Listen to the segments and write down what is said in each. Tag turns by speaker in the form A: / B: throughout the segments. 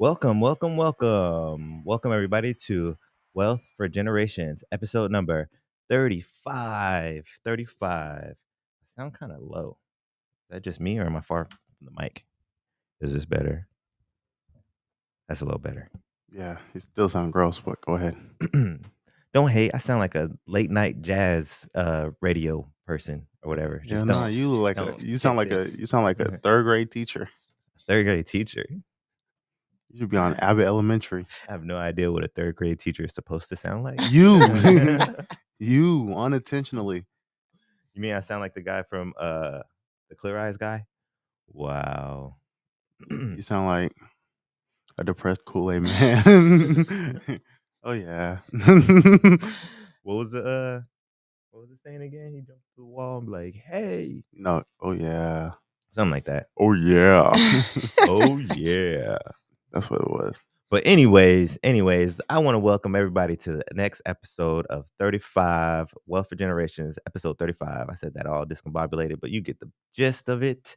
A: Welcome everybody to Wealth for Generations, episode number 35. 35. I sound kind of low. Is that just me or am I far from the mic? Is this better? That's a little better.
B: Yeah, it still sounds gross, but go ahead.
A: Don't hate. I sound like a late night jazz radio person or whatever.
B: Yeah,
A: Just
B: nah, you look like
A: don't
B: you sound
A: take
B: like a
A: this.
B: you sound like a third grade teacher.
A: Third grade teacher.
B: You should be on Abbott Elementary.
A: I have no idea what a third grade teacher is supposed to sound like.
B: You, you unintentionally.
A: You mean I sound like the guy from the Clear Eyes guy? Wow.
B: You sound like a depressed Kool Aid man. Oh yeah.
A: What was the saying again? He jumped to the wall and be like, hey.
B: No. Oh yeah.
A: Something like that.
B: Oh yeah.
A: Oh yeah.
B: That's what it was.
A: But anyways, I want to welcome everybody to the next episode of 35 Wealth for Generations, episode 35. I said that all discombobulated, but you get the gist of it.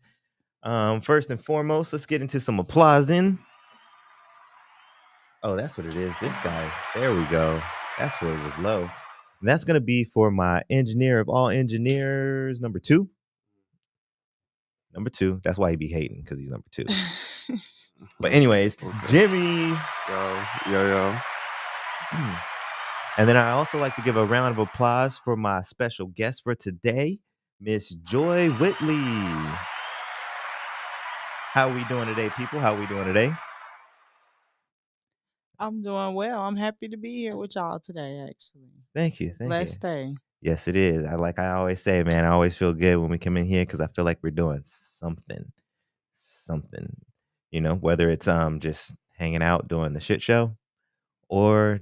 A: First and foremost, let's get into some applausing. Oh, that's what it is. This guy. There we go. That's where it was low. And that's going to be for my engineer of all engineers, number two. Number two. That's why he be hating, because he's number two. But anyways,
B: Okay.
A: Jimmy.
B: Yo.
A: And then I also like to give a round of applause for my special guest for today, Miss Joy Whitley. How we doing today, people? How we doing today?
C: I'm doing well. I'm happy to be here with y'all today, actually.
A: Thank you.
C: Blessed day.
A: Yes, it is. I always say, man, I always feel good when we come in here because I feel like we're doing something. You know, whether it's just hanging out doing the shit show or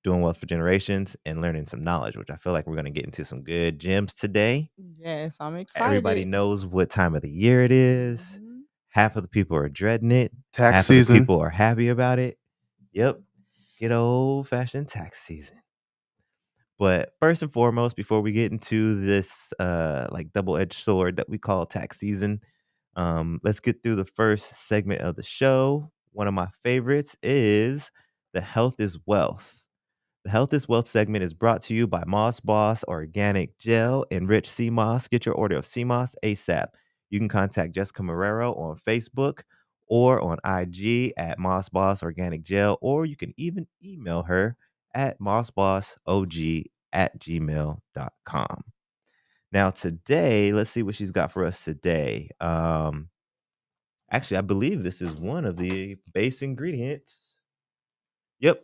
A: doing Wealth for Generations and learning some knowledge, which I feel like we're going to get into some good gems today.
C: Yes, I'm excited.
A: Everybody knows what time of the year it is.
C: Mhm.
A: Half of the people are dreading it.
B: Tax
A: Half
B: season.
A: of the people are happy about it. Yep. Good old-fashioned tax season. But first and foremost, before we get into this like double-edged sword that we call tax season, let's get through the first segment of the show. One of my favorites is the Health is Wealth. The Health is Wealth segment is brought to you by Moss Boss Organic Gel and Rich Sea Moss. Get your order of sea moss ASAP. You can contact Jessica Marrero on Facebook or on IG at Moss Boss Organic Gel, or you can even email her at mossbossog@gmail.com. Now today, let's see what she's got for us today. Actually, I believe this is one of the base ingredients. Yep,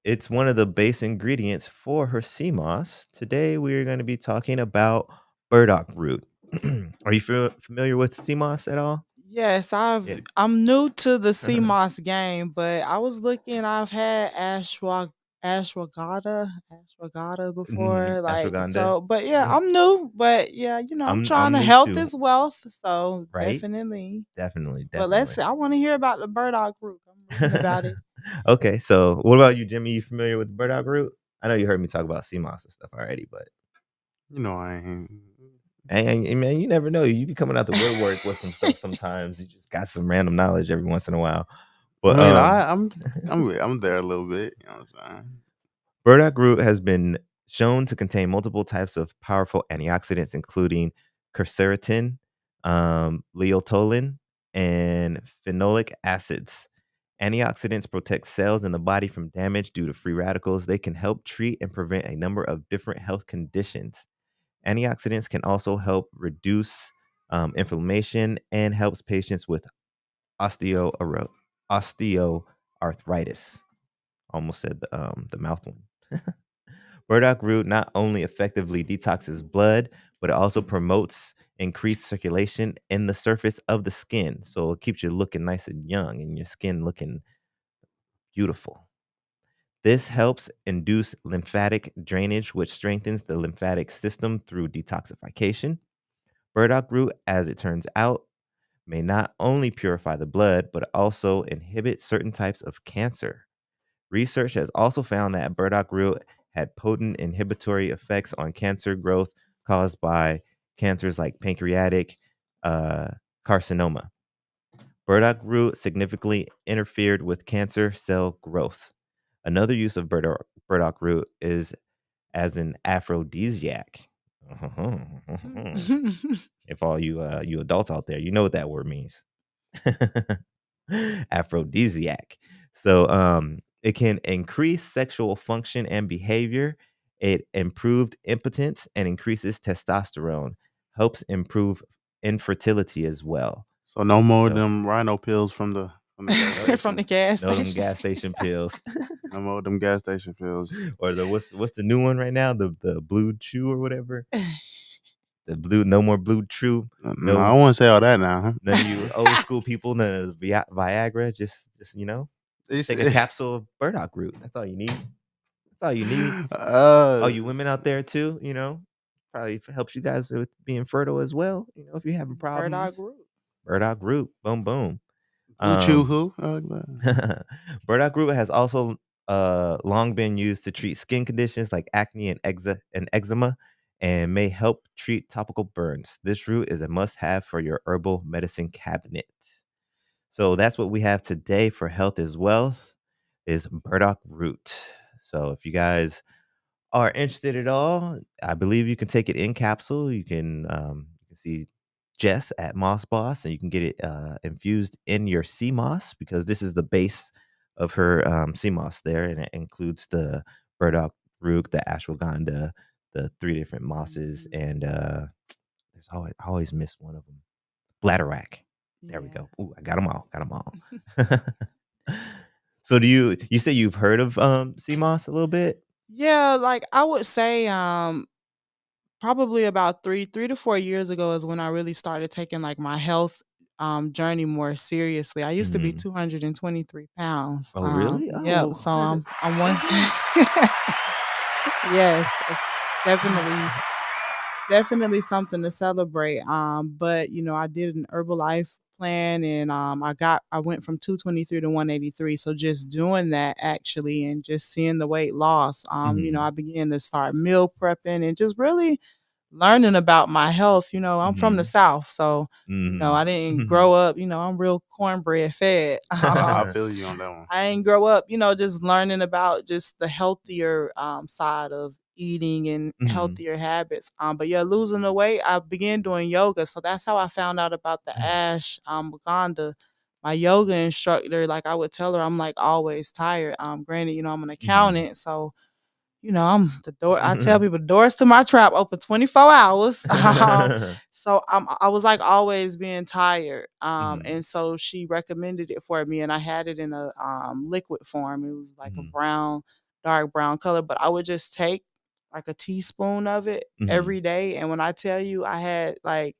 A: it's one of the base ingredients for her sea moss. Today, we're going to be talking about burdock root. Are you familiar with sea moss at all?
C: Yes,
A: Yeah.
C: I'm new to the CMOS game, but I was looking. I've had ashwagandha before, like
A: Ashwagandha.
C: so. But yeah,
A: Yep.
C: I'm new. But yeah, I'm trying to
A: new
C: health
A: too.
C: is wealth, so
A: Right?
C: definitely.
A: Definitely.
C: But I want to hear about the burdock root. I'm reading about it.
A: Okay, so what about you, Jimmy? You familiar with burdock root? I know you heard me talk about sea moss and stuff already, but
B: You know I ain't.
A: hey, man, you never know. You be coming out the woodwork with some stuff sometimes. You just got some random knowledge every once in a while. But
B: I mean, I'm there a little bit. You know what I'm saying?
A: burdock root has been shown to contain multiple types of powerful antioxidants, including quercetin, leotolin, and phenolic acids. Antioxidants protect cells in the body from damage due to free radicals. They can help treat and prevent a number of different health conditions. Antioxidants can also help reduce inflammation and helps patients with osteoarthritis. Almost said the mouth one. Burdock root not only effectively detoxes blood, but it also promotes increased circulation in the surface of the skin. So it keeps you looking nice and young and your skin looking beautiful. This helps induce lymphatic drainage, which strengthens the lymphatic system through detoxification. Burdock root, as it turns out, may not only purify the blood, but also inhibit certain types of cancer. Research has also found that burdock root had potent inhibitory effects on cancer growth caused by cancers like pancreatic carcinoma. Burdock root significantly interfered with cancer cell growth. Another use of burdock root is as an aphrodisiac. If all you adults out there, you know what that word means. Aphrodisiac. So it can increase sexual function and behavior. It improved impotence and increases testosterone. Helps improve infertility as well.
B: So no more of
A: So
B: them rhino pills from the gas
A: nope,
C: From the
B: station.
C: gas
A: no them
C: station.
A: gas station pills.
B: No more of them gas station pills.
A: Or the what's the new one right now? The blue chew or whatever. The blue, no more blue chew.
B: No, I
A: No,
B: won't say all that now.
A: none of you old school people, none of the Viagra. Just
B: They
A: take a
B: said,
A: capsule of burdock root. That's all you need. That's all you need. All
B: uh,
A: you women out there too, probably helps you guys with being fertile as well. If you're having
C: Burdock
A: problems,
C: root.
A: burdock root, boom, boom.
B: Blue Chew
A: Um,
B: who?
A: burdock root has also long been used to treat skin conditions like acne and eczema, and may help treat topical burns. This root is a must-have for your herbal medicine cabinet. So that's what we have today for health is wealth is burdock root. So if you guys are interested at all, I believe you can take it in capsule. You can see Jess at Moss Boss, and you can get it infused in your sea moss because this is the base of her sea moss there, and it includes the burdock root, the ashwagandha, the three different mosses,
C: Mhm.
A: and there's always I always miss one of them, bladderwrack. There we
C: Yeah.
A: go. Ooh, I got them all. Got them all. So do you say you've heard of sea moss a little bit?
C: Yeah, like I would say probably about 3 to 4 years ago is when I really started taking like my health journey more seriously. I used to be
A: Mhm.
C: 223 pounds.
A: Oh, really? Oh,
C: Yep.
A: well,
C: So
A: congratulations.
C: I'm one.
A: Woohoo.
C: Yes, that's definitely something to celebrate. But I did an Herbalife plan, and I went from 223 to 183. So just doing that actually and just seeing the weight loss,
A: Mhm,
C: I began to start meal prepping and just really learning about my health. I'm from the
A: mhm,
C: South, so I
A: mhm.
C: didn't grow up, I'm real cornbread fed.
B: I feel you on that one.
C: I ain't grow up, just learning about just the healthier side of eating and
A: Mhm.
C: healthier habits. But yeah, losing the weight, I began doing yoga. So that's how I found out about the
A: Nice.
C: ash Uganda. My yoga instructor, like I would tell her, I'm like always tired. Granted, I'm an
A: Mhm.
C: accountant, so I'm the door. I tell people doors to my trap open 24 hours. So I was like always being tired.
A: Mhm,
C: And so she recommended it for me, and I had it in a liquid form. It was like a
A: mhm,
C: brown, dark brown color, but I would just take like a teaspoon of it
A: mhm.
C: every day. And when I tell you, I had like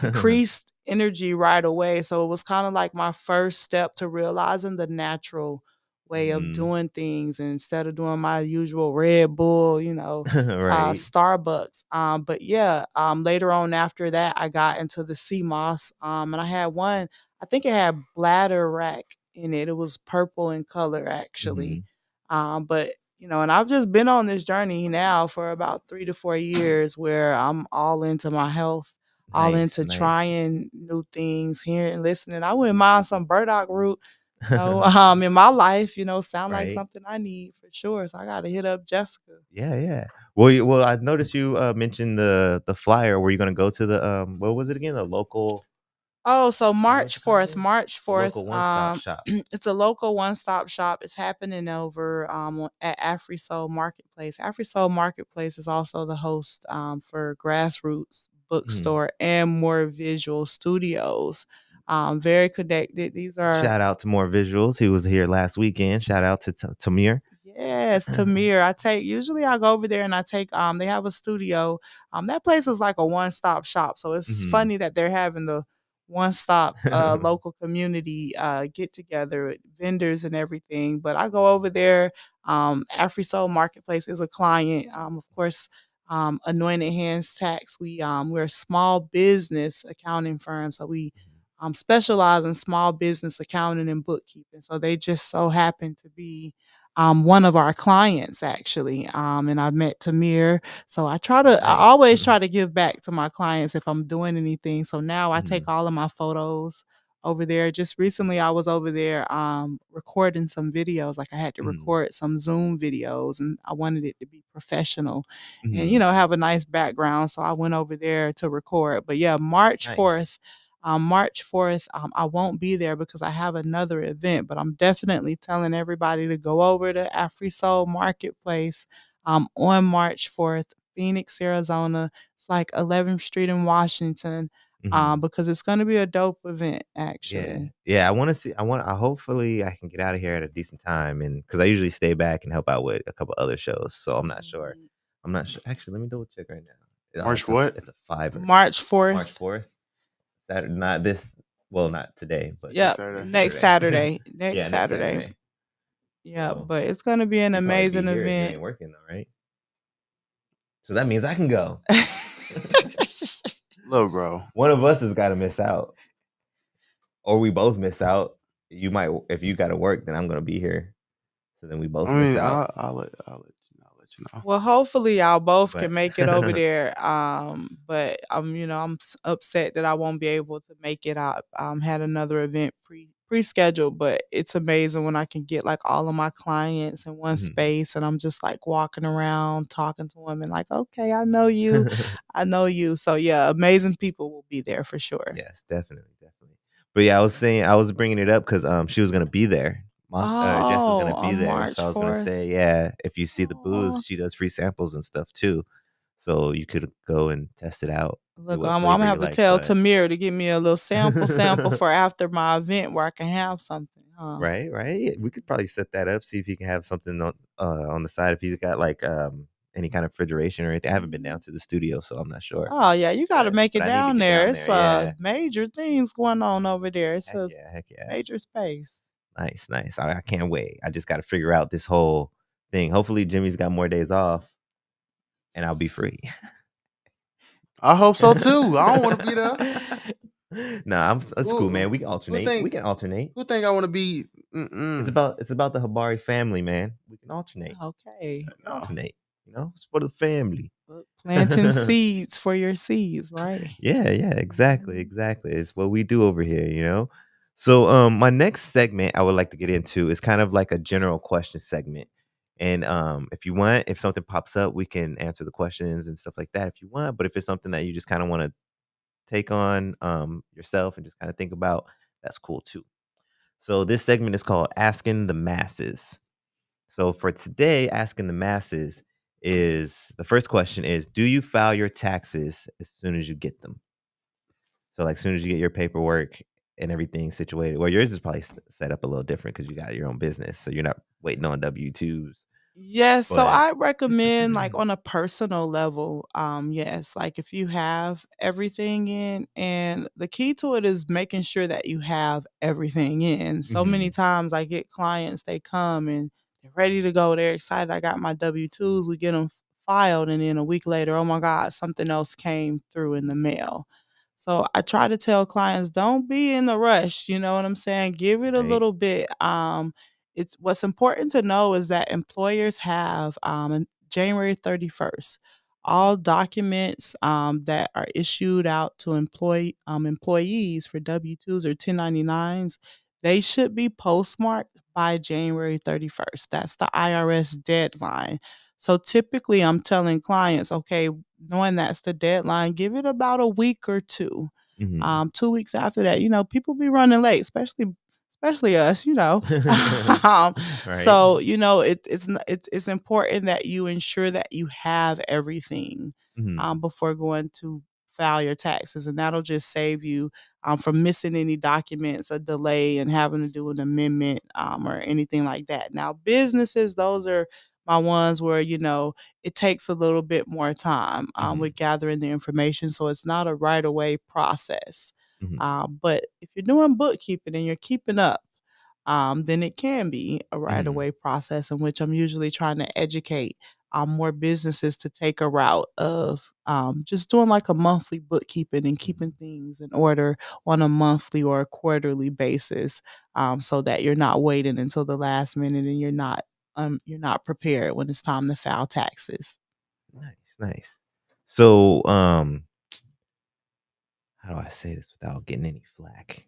C: increased energy right away. So it was kind of like my first step to realizing the natural way of
A: Mhm.
C: doing things instead of doing my usual Red Bull,
A: Right.
C: Starbucks. But yeah, later on after that, I got into the sea moss. And I had one, I think it had bladder rack in it. It was purple in color actually.
A: Mhm.
C: But and I've just been on this journey now for about 3 to 4 years where I'm all into my health, all
A: Nice,
C: into
A: nice.
C: trying new things, hearing, listening. I wouldn't mind some burdock root, in my life, sound like
A: Right.
C: something I need for sure. So I gotta hit up Jessica.
A: Yeah, yeah. Well, I noticed you, mentioned the flyer. Were you gonna go to the, what was it again? The local
C: Oh, so
A: what was
C: March
A: it called
C: 4th,
A: again?
C: March
A: The
C: 4th,
A: local one-stop shop.
C: it's a local one-stop shop. It's happening over at AfriSoul Marketplace. AfriSoul Marketplace is also the host for Grassroots
A: Mhm.
C: Bookstore and More Visual Studios. Very connected. These are
A: Shout out to More Visuals. He was here last weekend. Shout out to Tamir.
C: Yes, Tamir. I go over there and I take they have a studio. That place is like a one-stop shop. So it's
A: Mhm.
C: funny that they're having the one-stop local community get together with vendors and everything. But I go over there. AfriSoul Marketplace is a client. Of course, Anointed Hands Tax. We're a small business accounting firm. So we specialize in small business accounting and bookkeeping. So they just so happen to be one of our clients actually. And I met Tamir. So I
A: Nice.
C: always try to give back to my clients if I'm doing anything. So now I take
A: Mhm.
C: all of my photos over there. Just recently, I was over there recording some videos. Like I had to
A: Mhm.
C: record some Zoom videos, and I wanted it to be professional, and
A: Mhm.
C: have a nice background. So I went over there to record. But yeah, March
A: Nice.
C: 4th. March 4th, I won't be there because I have another event, but I'm definitely telling everybody to go over to AfriSoul Marketplace on March 4th, Phoenix, Arizona. It's like 11th Street in Washington,
A: Mhm.
C: because it's going to be a dope event,
A: Yeah.
C: actually.
A: Yeah, I wanna see I hopefully I can get out of here at a decent time, and because I usually stay back and help out with a couple other shows, so I'm not sure.
C: Mhm.
A: I'm not sure actually, let me double check right now.
B: March what?
A: It's a fiver.
C: March
A: March
C: 4th.
A: 4th? Saturday, not this well, not today, but
B: Next
C: Yep,
B: Saturday.
A: next
C: next
A: Saturday.
C: Saturday.
A: Yeah,
C: Next
A: next
C: Saturday.
A: Saturday.
C: Yeah,
A: So,
C: but it's going to be an
A: you'll probably be
C: amazing
A: here if you
C: event.
A: ain't working though, right? So that means I can go.
B: Little bro.
A: One of us has gotta miss out, or we both miss out. You might if you gotta work, then I'm gonna be here, so then we both
B: I
A: miss
B: mean,
A: out,
B: I'll let you know.
C: Well, hopefully y'all both
A: but
C: can make it over there. But I'm upset that I won't be able to make it. I had another event pre-scheduled, but it's amazing when I can get like all of my clients in one
A: Mhm.
C: space, and I'm just like walking around talking to them and like, okay, I know you, I know you. So yeah, amazing people will be there for sure.
A: Yes, definitely, definitely. But yeah, I was bringing it up because she was gonna be there. Jess is
C: Oh,
A: gonna be
C: on
A: there, so
C: March
A: I was gonna
C: 4th.
A: say, yeah, if you see the booth,
C: Oh,
A: she does free samples and stuff too, so you could go and test it out, see
C: look,
A: what
C: I'm gonna
A: flavor you
C: have to
A: like.
C: tell
A: But
C: Tamir to give me a little sample for after my event where I can have something, huh?
A: right, right, yeah, we could probably set that up, see if he can have something on the side if he's got like any kind of refrigeration or anything. I haven't been down
C: Mhm.
A: to the studio, so I'm not sure,
C: Oh, yeah, you gotta make
A: but
C: it
A: I need to
C: down
A: get
C: there.
A: down
C: It's,
A: there. Yeah,
C: major things going on over there. It's
A: heck
C: a
A: yeah, heck yeah.
C: major space.
A: Nice, nice. I can't wait. I just got to figure out this whole thing. Hopefully, Jimmy's got more days off, and I'll be free.
B: I hope so too. I don't want to be there.
A: Nah, it's cool,
B: Who
A: man. We can
B: who
A: alternate. We
B: think
A: can alternate.
B: who think I want to be? Mm-mm.
A: It's about the Habari family, man. We can alternate.
C: Okay.
A: We can
B: No.
A: alternate. It's for the family.
C: Look, planting seeds for your seeds, right?
A: Yeah, yeah, exactly,
C: Mhm.
A: exactly. It's what we do over here. So, my next segment I would like to get into is kind of like a general question segment. And if you want, if something pops up, we can answer the questions and stuff like that if you want. But if it's something that you just kind of want to take on yourself and just kind of think about, that's cool too. So this segment is called Asking the Masses. So for today, Asking the Masses is the first question is, do you file your taxes as soon as you get them? So, like, soon as you get your paperwork and everything situated, well, yours is probably set up a little different because you got your own business, so you're not waiting on W-2s.
C: Yes, so
A: But
C: I recommend, like, on a personal level, yes, like, if you have everything in, and the key to it is making sure that you have everything in. So many
A: Mhm,
C: times I get clients, they come and they're ready to go, they're excited, I got my W-2s, we get them filed, and then a week later, oh my god, something else came through in the mail. So I try to tell clients, don't be in the rush, you know what I'm saying? Give it a
A: right,
C: little bit. It's what's important to know is that employers have January 31st. All documents that are issued out to employees for W-2s or 1099s, they should be postmarked by January 31st. That's the IRS deadline. So typically, I'm telling clients, okay, knowing that's the deadline, give it about a week or two.
A: mhm.
C: 2 weeks after that, people be running late, especially us, um,
A: Right,
C: so it's important that you ensure that you have everything
A: mhm,
C: before going to file your taxes, and that'll just save you from missing any documents, a delay, and having to do an amendment or anything like that. Now, businesses, those are my ones where it takes a little bit more time
A: mhm,
C: with gathering the information, so it's not a right away process.
A: mhm,
C: But if you're doing bookkeeping and you're keeping up, then it can be a right
A: mhm,
C: away process in which I'm usually trying to educate more businesses to take a route of just doing like a monthly bookkeeping and keeping things in order on a monthly or a quarterly basis, so that you're not waiting until the last minute and you're not prepared when it's time to file taxes.
A: nice, nice. So, how do I say this without getting any flack?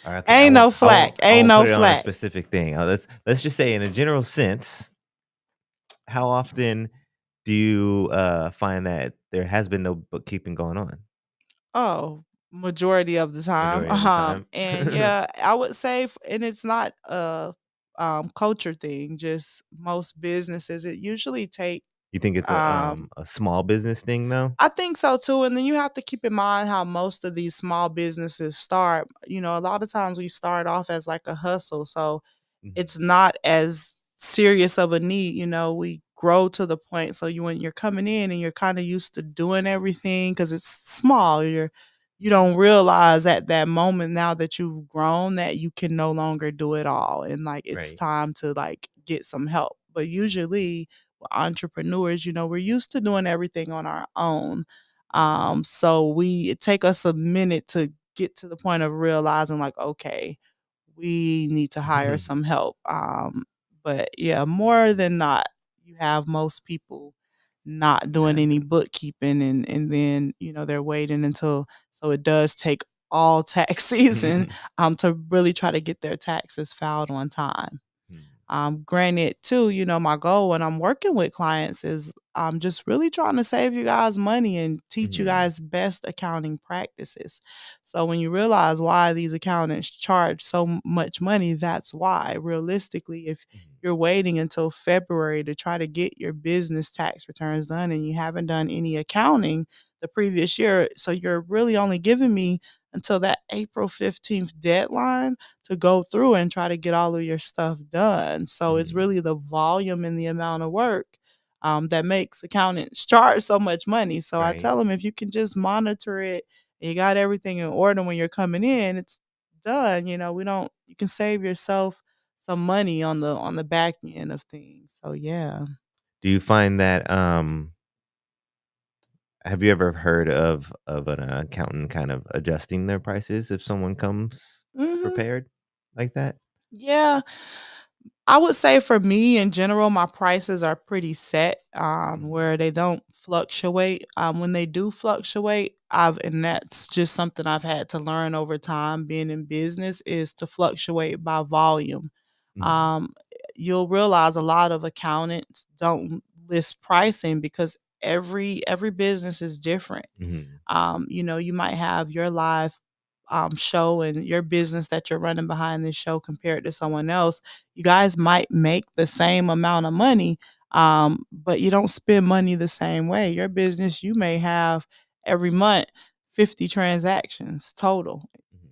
A: Okay,
C: Ain't no flack.
A: I
C: Ain't
A: won't
C: no
A: put it on a
C: flack.
A: specific thing. Let's just say in a general sense, how often do you find that there has been no bookkeeping going on
C: Oh, majority of the time.
A: majority of the time?
C: And yeah, I would say, and it's not a culture thing. Just most businesses, it usually take
A: You think it's
C: um
A: a small business thing though?
C: I think so too. And then you have to keep in mind how most of these small businesses start. You know, a lot of times we start off as like a hustle. So
A: Mhm.
C: it's not as serious of a need. You know, we grow to the point. So you when you're coming in and you're kind of used to doing everything because it's small, you don't realize at that moment now that you've grown that you can no longer do it all. And like it's
A: Right.
C: time to like get some help. But usually with entrepreneurs, you know, we're used to doing everything on our own. So it take us a minute to get to the point of realizing like, okay, we need to hire some help. But yeah, more than not, you have most people not doing any
A: Gotcha.
C: bookkeeping and then, you know, they're waiting until so it does take all tax season to really try to get their taxes filed on time.
A: Mhm.
C: Granted, too, you know, my goal when I'm working with clients is I'm just really trying to save you guys money and teach you
A: Mhm.
C: guys best accounting practices. So when you realize why these accountants charge so much money, that's why. Realistically, if
A: Mhm.
C: you're waiting until February to try to get your business tax returns done and you haven't done any accounting the previous year, so you're really only giving me until that April 15th deadline to go through and try to get all of your stuff done. So it's
A: Mhm.
C: really the volume and the amount of work that makes accountants charge so much money. So I
A: Right.
C: tell them if you can just monitor it, and you got everything in order when you're coming in, it's done. You know, we don't. You can save yourself some money on the back end of things. So yeah.
A: Do you find that have you ever heard of an accountant kind of adjusting their prices if someone comes
C: Hmm.
A: prepared like that?
C: Yeah. I would say for me in general, my prices are pretty set,
A: Mhm.
C: where they don't fluctuate. When they do fluctuate, and that's just something I've had to learn over time being in business is to fluctuate by volume.
A: Mhm.
C: Um, you'll realize a lot of accountants don't list pricing because every business is different.
A: Mhm.
C: You know, you might have your live show and your business that you're running behind this show compared to someone else. You guys might make the same amount of money, but you don't spend money the same way. Your business, you may have every month 50 transactions total,
A: Mhm.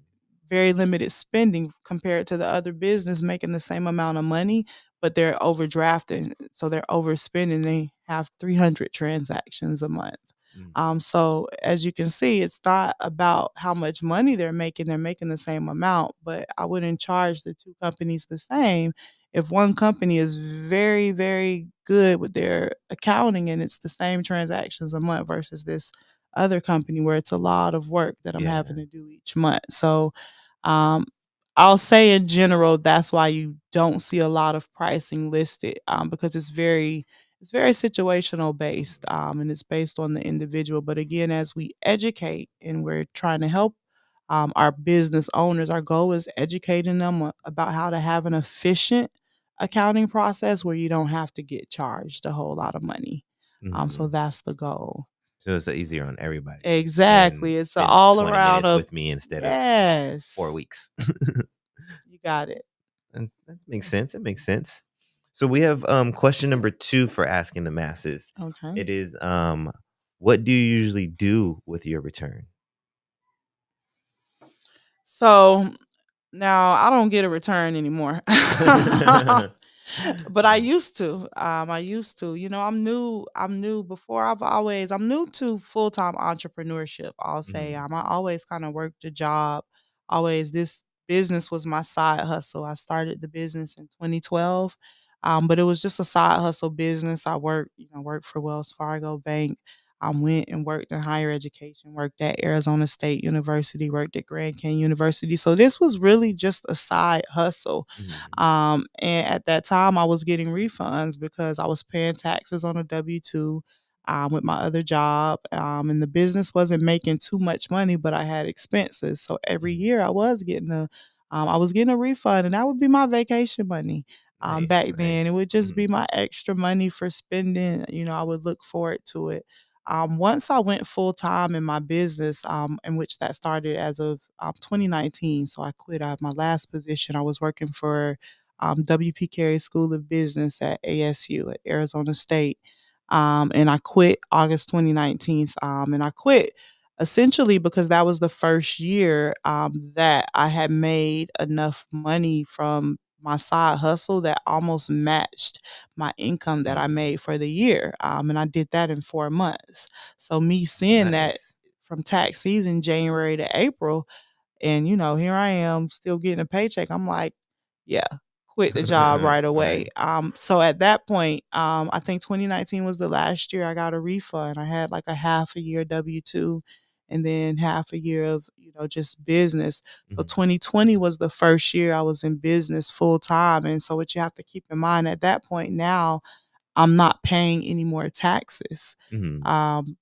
C: very limited spending compared to the other business making the same amount of money, but they're overdrafting. So they're overspending. They have 300 transactions a month.
A: Mhm.
C: So as you can see, it's not about how much money they're making. They're making the same amount, but I wouldn't charge the two companies the same. If one company is very, very good with their accounting and it's the same transactions a month versus this other company where it's a lot of work that I'm having
A: Yeah.
C: to do each month. So um, I'll say in general, that's why you don't see a lot of pricing listed because it's very situational based
A: Mhm.
C: and it's based on the individual. But again, as we educate and we're trying to help our business owners, our goal is educating them about how to have an efficient accounting process where you don't have to get charged a whole lot of money. So
A: Mhm.
C: that's the goal.
A: So it's easier on everybody than
C: Exactly. It's a
A: spend
C: all
A: 20
C: around
A: minutes
C: of
A: with me instead of 4
C: yes.
A: weeks.
C: You got it.
A: And that makes sense. It makes sense. So we have question number 2 for asking the masses.
C: Okay.
A: It is what do you usually do with your return?
C: So now I don't get a return anymore. But I
A: Mhm.
C: used to. I used to. You know, I'm new before I'm new to full-time entrepreneurship, I'll say.
A: Mhm.
C: I always kind of worked a job. Always this business was my side hustle. I started the business in 2012. But it was just a side hustle business. I worked for Wells Fargo Bank. I went and worked in higher education, worked at Arizona State University, worked at Grand Canyon University. So this was really just a side hustle.
A: Mhm.
C: And at that time, I was getting refunds because I was paying taxes on a W 2 with my other job. And the business wasn't making too much money, but I had expenses. So every
A: Mhm.
C: year I was getting I was getting a refund, and that would be my vacation money.
A: Nice,
C: Back then, it
A: nice.
C: would just be
A: Mhm,
C: my extra money for spending. I would look forward to it. Once I went full time in my business, in which that started as of 2019. So I quit. My last position. I was working for WP Carey School of Business at ASU at Arizona State, and I quit August 2019. And I quit essentially because that was the first year that I had made enough money from my side hustle that almost matched my income that I
A: mhm.
C: made for the year. And I did that in 4 months. So, me
A: Oh,
C: seeing that
A: nice.
C: from tax season, January to April, and here I am still getting a paycheck. I'm like, yeah, quit the job right away.
A: Right.
C: So at that point, I think 2019 was the last year I got a refund. I had like a half a year W-2 and then half a year of, just business. So
A: Mhm,
C: 2020 was the first year I was in business full time. And so what you have to keep in mind at that point now, I'm not paying any more taxes.
A: mhm,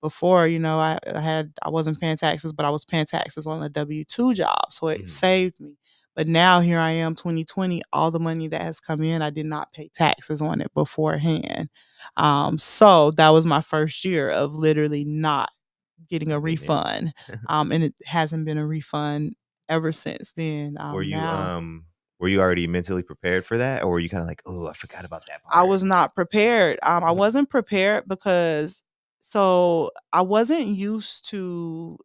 C: Before, I wasn't paying taxes, but I was paying taxes on a W-2 job, so it
A: mhm,
C: saved me. But now here I am, 2020, all the money that has come in, I did not pay taxes on it beforehand. So that was my first year of literally not getting a
A: not getting any.
C: refund, and it hasn't been a refund ever since then.
A: Were you,
C: Now
A: were you already mentally prepared for that, or were you kinda like, "Oh, I forgot about that
C: I
A: part?"
C: was not prepared. I wasn't prepared because I wasn't used to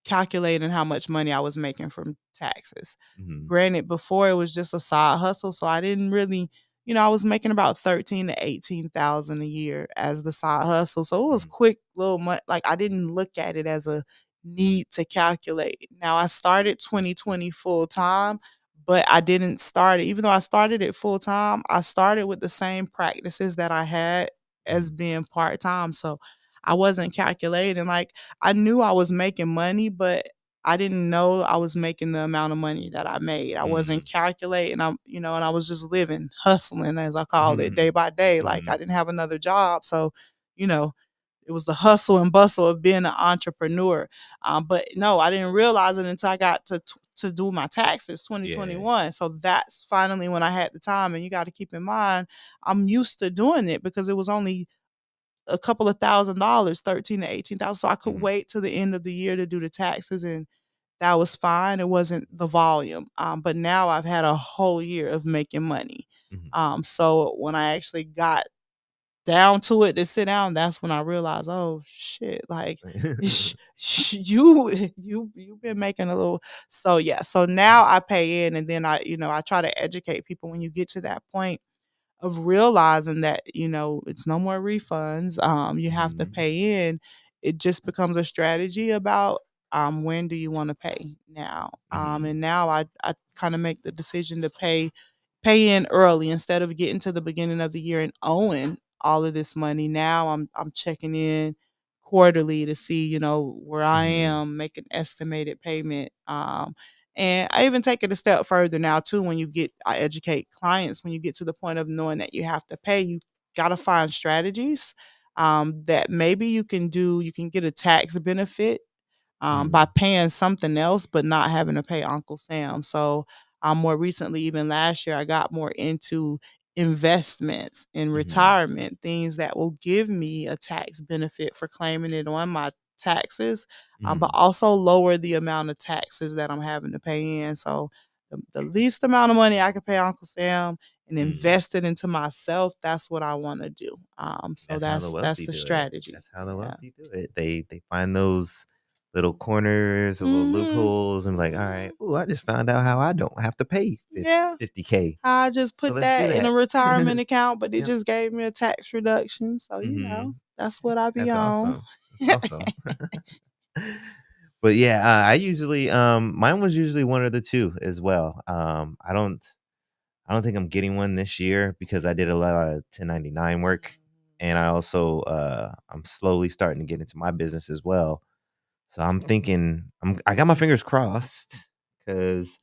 C: calculating how much money I was making from taxes.
A: Mhm,
C: Granted, before it was just a side hustle, so I didn't really, I was making about 13 to 18,000 a year as the side hustle. So it was
A: mhm,
C: quick little money. Like I didn't look at it as a need to calculate. Now I started 2020 full time, but I didn't start it. Even though I started it full time, I started with the same practices that I had as
A: mhm,
C: being part time. So I wasn't calculating. Like I knew I was making money, but I didn't know I was making the amount of money that I made. I wasn't
A: mm,
C: calculating. And I was just living, hustling, as I call it, day
A: mhm,
C: by day. Like I
A: mhm,
C: didn't have another job. So, you know, it was the hustle and bustle of being an entrepreneur. But no, I didn't realize it until I got to do my taxes
A: yeah,
C: 2021. So that's finally when I had the time. And you got to keep in mind, I'm used to doing it because it was only a couple of $1,000s, 13 to 18,000. So I could
A: mhm,
C: wait till the end of the year to do the taxes, and that was fine. It wasn't the volume. But now I've had a whole year of making money.
A: mhm.
C: So when I actually got down to it to sit down, that's when I realized, oh shit, like you've been making a little. So yeah, so now I pay in, and then I try to educate people when you get to that point of realizing that, it's no more refunds. You have to
A: Mhm,
C: pay in. It just becomes a strategy about when do you want to pay now.
A: mhm,
C: And now I kind of make the decision to pay in early instead of getting to the beginning of the year and owing all of this money. Now I'm checking in quarterly to see, where I
A: mhm,
C: am, make an estimated payment. And I even take it a step further now too. I educate clients when you get to the point of knowing that you have to pay, you gotta find strategies that maybe you can do. You can get a tax benefit by
A: mhm,
C: paying something else, but not having to pay Uncle Sam. So, more recently, even last year, I got more into investments and
A: mhm,
C: retirement, things that will give me a tax benefit for claiming it on my taxes, but
A: mhm,
C: also lower the amount of taxes that I'm having to pay in. So, the least amount of money I can pay Uncle Sam and
A: mhm.
C: invest it into myself, that's what I want to do. So
A: That's how the
C: that's
A: wealthy
C: the
A: do it.
C: strategy.
A: That's how the
C: Yeah.
A: wealthy do it. They find those little corners, the little
C: Mhm.
A: loopholes, and like, all right,
C: Mhm.
A: oh, I just found out how I don't have to pay
C: Yeah.
A: 50K.
C: I just
A: So
C: put
A: let's do
C: that in a
A: that.
C: retirement account, but it
A: Yep.
C: just gave me a tax reduction. So,
A: Hmm.
C: that's what I be
A: That's
C: on.
A: awesome. That's awesome. But yeah, I usually mine was usually one of the two as well. I don't think I'm getting one this year because I did a lot of 1099 work, and I also I'm slowly starting to get into my business as well. So I'm thinking I got my fingers crossed because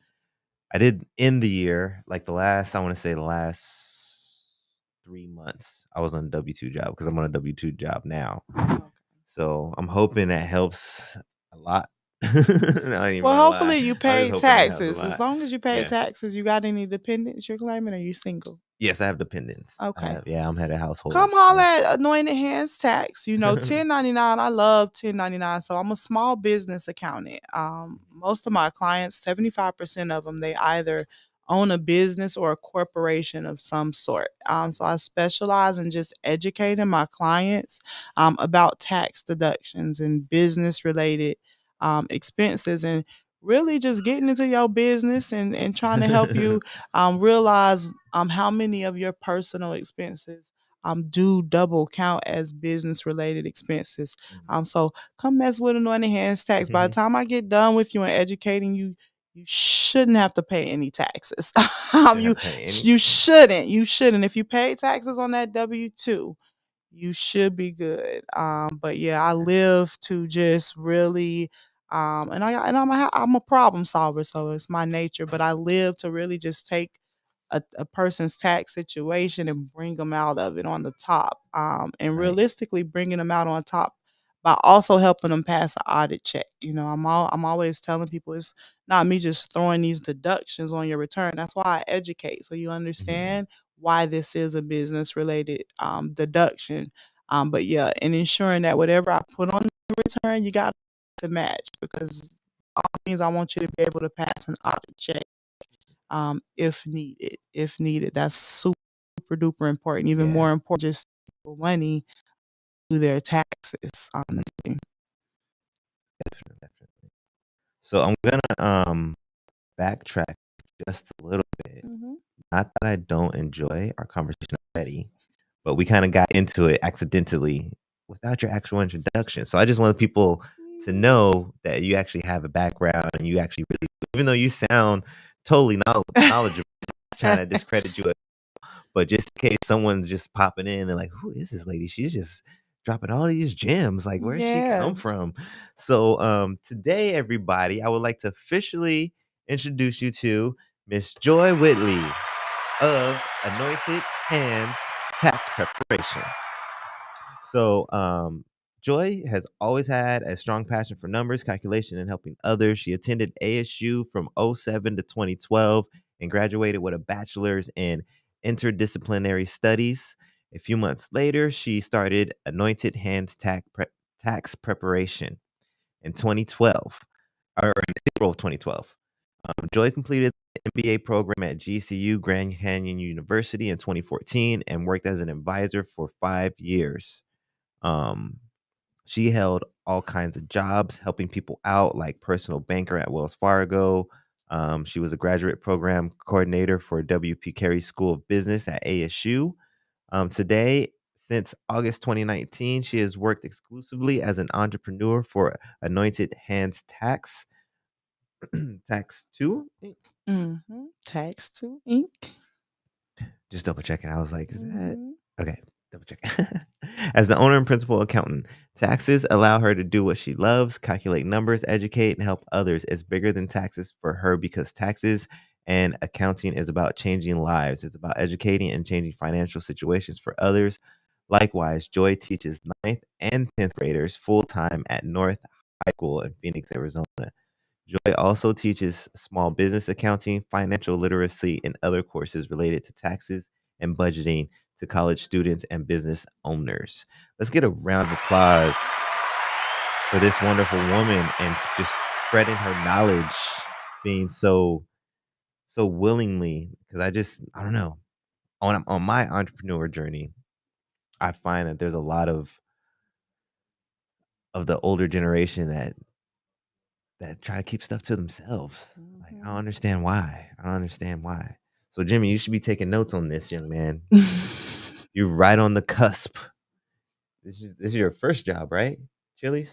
A: I did end the year like I want to say the last 3 months I was on a W-2 job because I'm on a W-2 job now.
C: Okay.
A: So I'm hoping that helps a lot I ain't even
C: Well,
A: gonna lie.
C: hopefully you
A: I'm just
C: pay
A: hoping they have a
C: taxes. As
A: lot.
C: long as you pay
A: Yeah.
C: taxes, you got any dependents you're claiming, or you single?
A: Yes, I have dependents.
C: Okay.
A: Yeah, I'm head of household.
C: Come holler at Anointed Hands Tax. 1099. I love 1099. So I'm a small business accountant. Most of my clients, 75% of them, they either own a business or a corporation of some sort. So I specialize in just educating my clients about tax deductions and business related expenses, and really just getting into your business and trying to help you realize how many of your personal expenses do double count as business related expenses. So come mess with Anointed Hands Tax. By the time I get done with you and educating you, you shouldn't have to pay any taxes. You shouldn't. You shouldn't. If you pay taxes on that W-2, you should be good. But yeah, I live to just really, I'm a problem solver, so it's my nature. But I live to really just take a person's tax situation and bring them out of it on the top. And
A: Nice.
C: realistically, bringing them out on top by also helping them pass an audit check. I'm always telling people it's not me just throwing these deductions on your return. That's why I educate, so you understand why this is a business related deduction. But yeah, and ensuring that whatever I put on the return, you got to match, because all means I want you to be able to pass an audit check if needed. If needed, that's super duper important. Even more important, just money to their taxes. Honestly.
A: Definitely. So I'm gonna backtrack just a little bit. Not that I don't enjoy our conversation already, but we kind of got into it accidentally without your actual introduction. So I just want people to know that you actually have a background and you actually really, even though you sound totally knowledgeable, trying to discredit you, but just in case someone's just popping in and like, who is this lady? She's just dropping all these gems. Like, where did she come from? So today, everybody, I would like to officially introduce you to Miss Joy Whitley of Anointed Hands Tax Preparation. So Joy has always had a strong passion for numbers, calculation, and helping others. She attended ASU from '07 to 2012 and graduated with a bachelor's in interdisciplinary studies. A few months later, she started Anointed Hands Tax Preparation in 2012, or in April of 2012. Joy completed the MBA program at GCU Grand Canyon University in 2014 and worked as an advisor for 5 years. Um, she held all kinds of jobs, helping people out, like personal banker at Wells Fargo. She was a graduate program coordinator for W.P. Carey School of Business at ASU. Today, since August 2019, she has worked exclusively as an entrepreneur for Anointed Hands Tax. Tax 2 Inc.
C: Tax 2 Inc.
A: Just double checking. I was like, is that okay? Double check. As the owner and principal accountant, taxes allow her to do what she loves, calculate numbers, educate, and help others. It's bigger than taxes for her because taxes and accounting is about changing lives. It's about educating and changing financial situations for others. Likewise, Joy teaches 9th and 10th graders full time at North High School in Phoenix, Arizona. Joy also teaches small business accounting, financial literacy, and other courses related to taxes and budgeting to college students and business owners. Let's get a round of applause for this wonderful woman and just spreading her knowledge, being so willingly. Because I don't know, on my entrepreneur journey, I find that there's a lot of the older generation that try to keep stuff to themselves. Like, I don't understand why. I don't understand why. So, Jimmy, you should be taking notes on this, young man. You're right on the cusp. This is your first job, right? Chili's?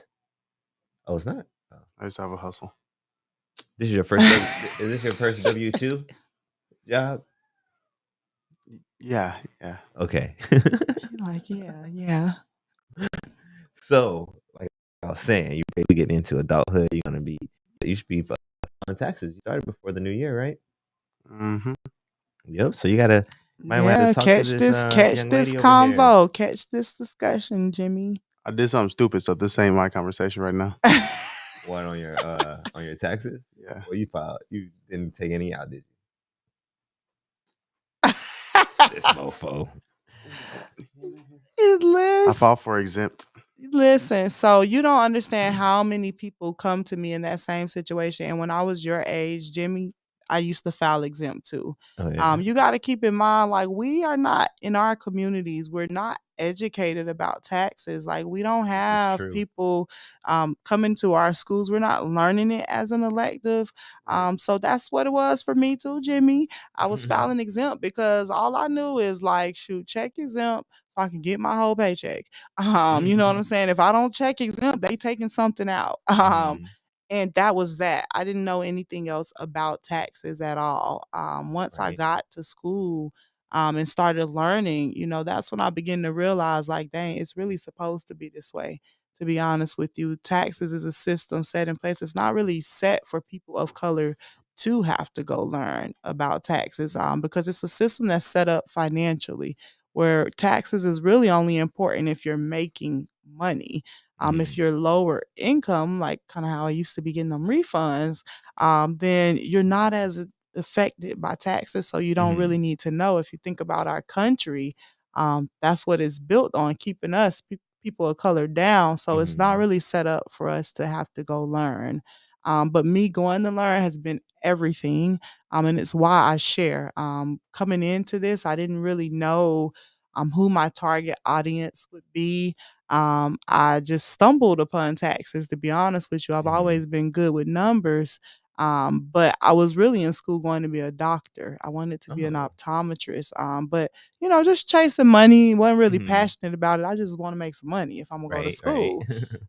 A: Oh, it's not. Oh.
B: I just have a hustle.
A: This is your first. Is this your first W-2 job?
B: Yeah.
A: Okay.
C: Like, yeah.
A: So, like I was saying, you're basically getting into adulthood. You should be on taxes. You started before the new year, right?
B: Mm-hmm.
A: Yep. So you might have to talk
C: catch
A: to
C: this
A: young lady over
C: convo, catch this discussion, Jimmy.
B: I did something stupid, so this ain't my conversation right now.
A: What on your taxes?
B: Yeah.
A: Well, you filed. You didn't take any out, did you? This mofo.
C: It
B: I
C: lists
B: fought for exempt.
C: Listen, so you don't understand how many people come to me in that same situation. And when I was your age, Jimmy, I used to file exempt too.
A: Oh yeah,
C: You got to keep in mind, like, we are not in our communities, we're not educated about taxes. Like, we don't
A: this is
C: have
A: true.
C: people coming to our schools. We're not learning it as an elective.
A: Right.
C: So that's what it was for me too, Jimmy. I was filing exempt because all I knew is like, shoot, check exempt so I can get my whole paycheck. You know what I'm saying? If I don't check exempt, they taking something out.
A: Mhm.
C: And that was that. I didn't know anything else about taxes at all. Once I
A: Right.
C: got to school and started learning, that's when I began to realize, like, dang, it's really supposed to be this way. To be honest with you, taxes is a system set in place. It's not really set for people of color to have to go learn about taxes because it's a system that's set up financially where taxes is really only important if you're making money. If
A: Mhm.
C: you're lower income, like kind of how I used to be getting them refunds, then you're not as affected by taxes. So you don't really
A: Mhm.
C: need to know. If you think about our country, that's what it's built on, keeping us people of color down. So it's not
A: Mhm.
C: really set up for us to have to go learn. But me going to learn has been everything. And it's why I share. Coming into this, I didn't really know who my target audience would be. I just stumbled upon taxes, to be honest with you. I've
A: Mhm.
C: always been good with numbers, but I was really in school going to be a doctor. I wanted to be an
A: Oh.
C: optometrist, but just chasing money, wasn't really
A: Mhm.
C: passionate about it. I just want to make some money if I'm gonna go to
A: Right. Right.
C: school.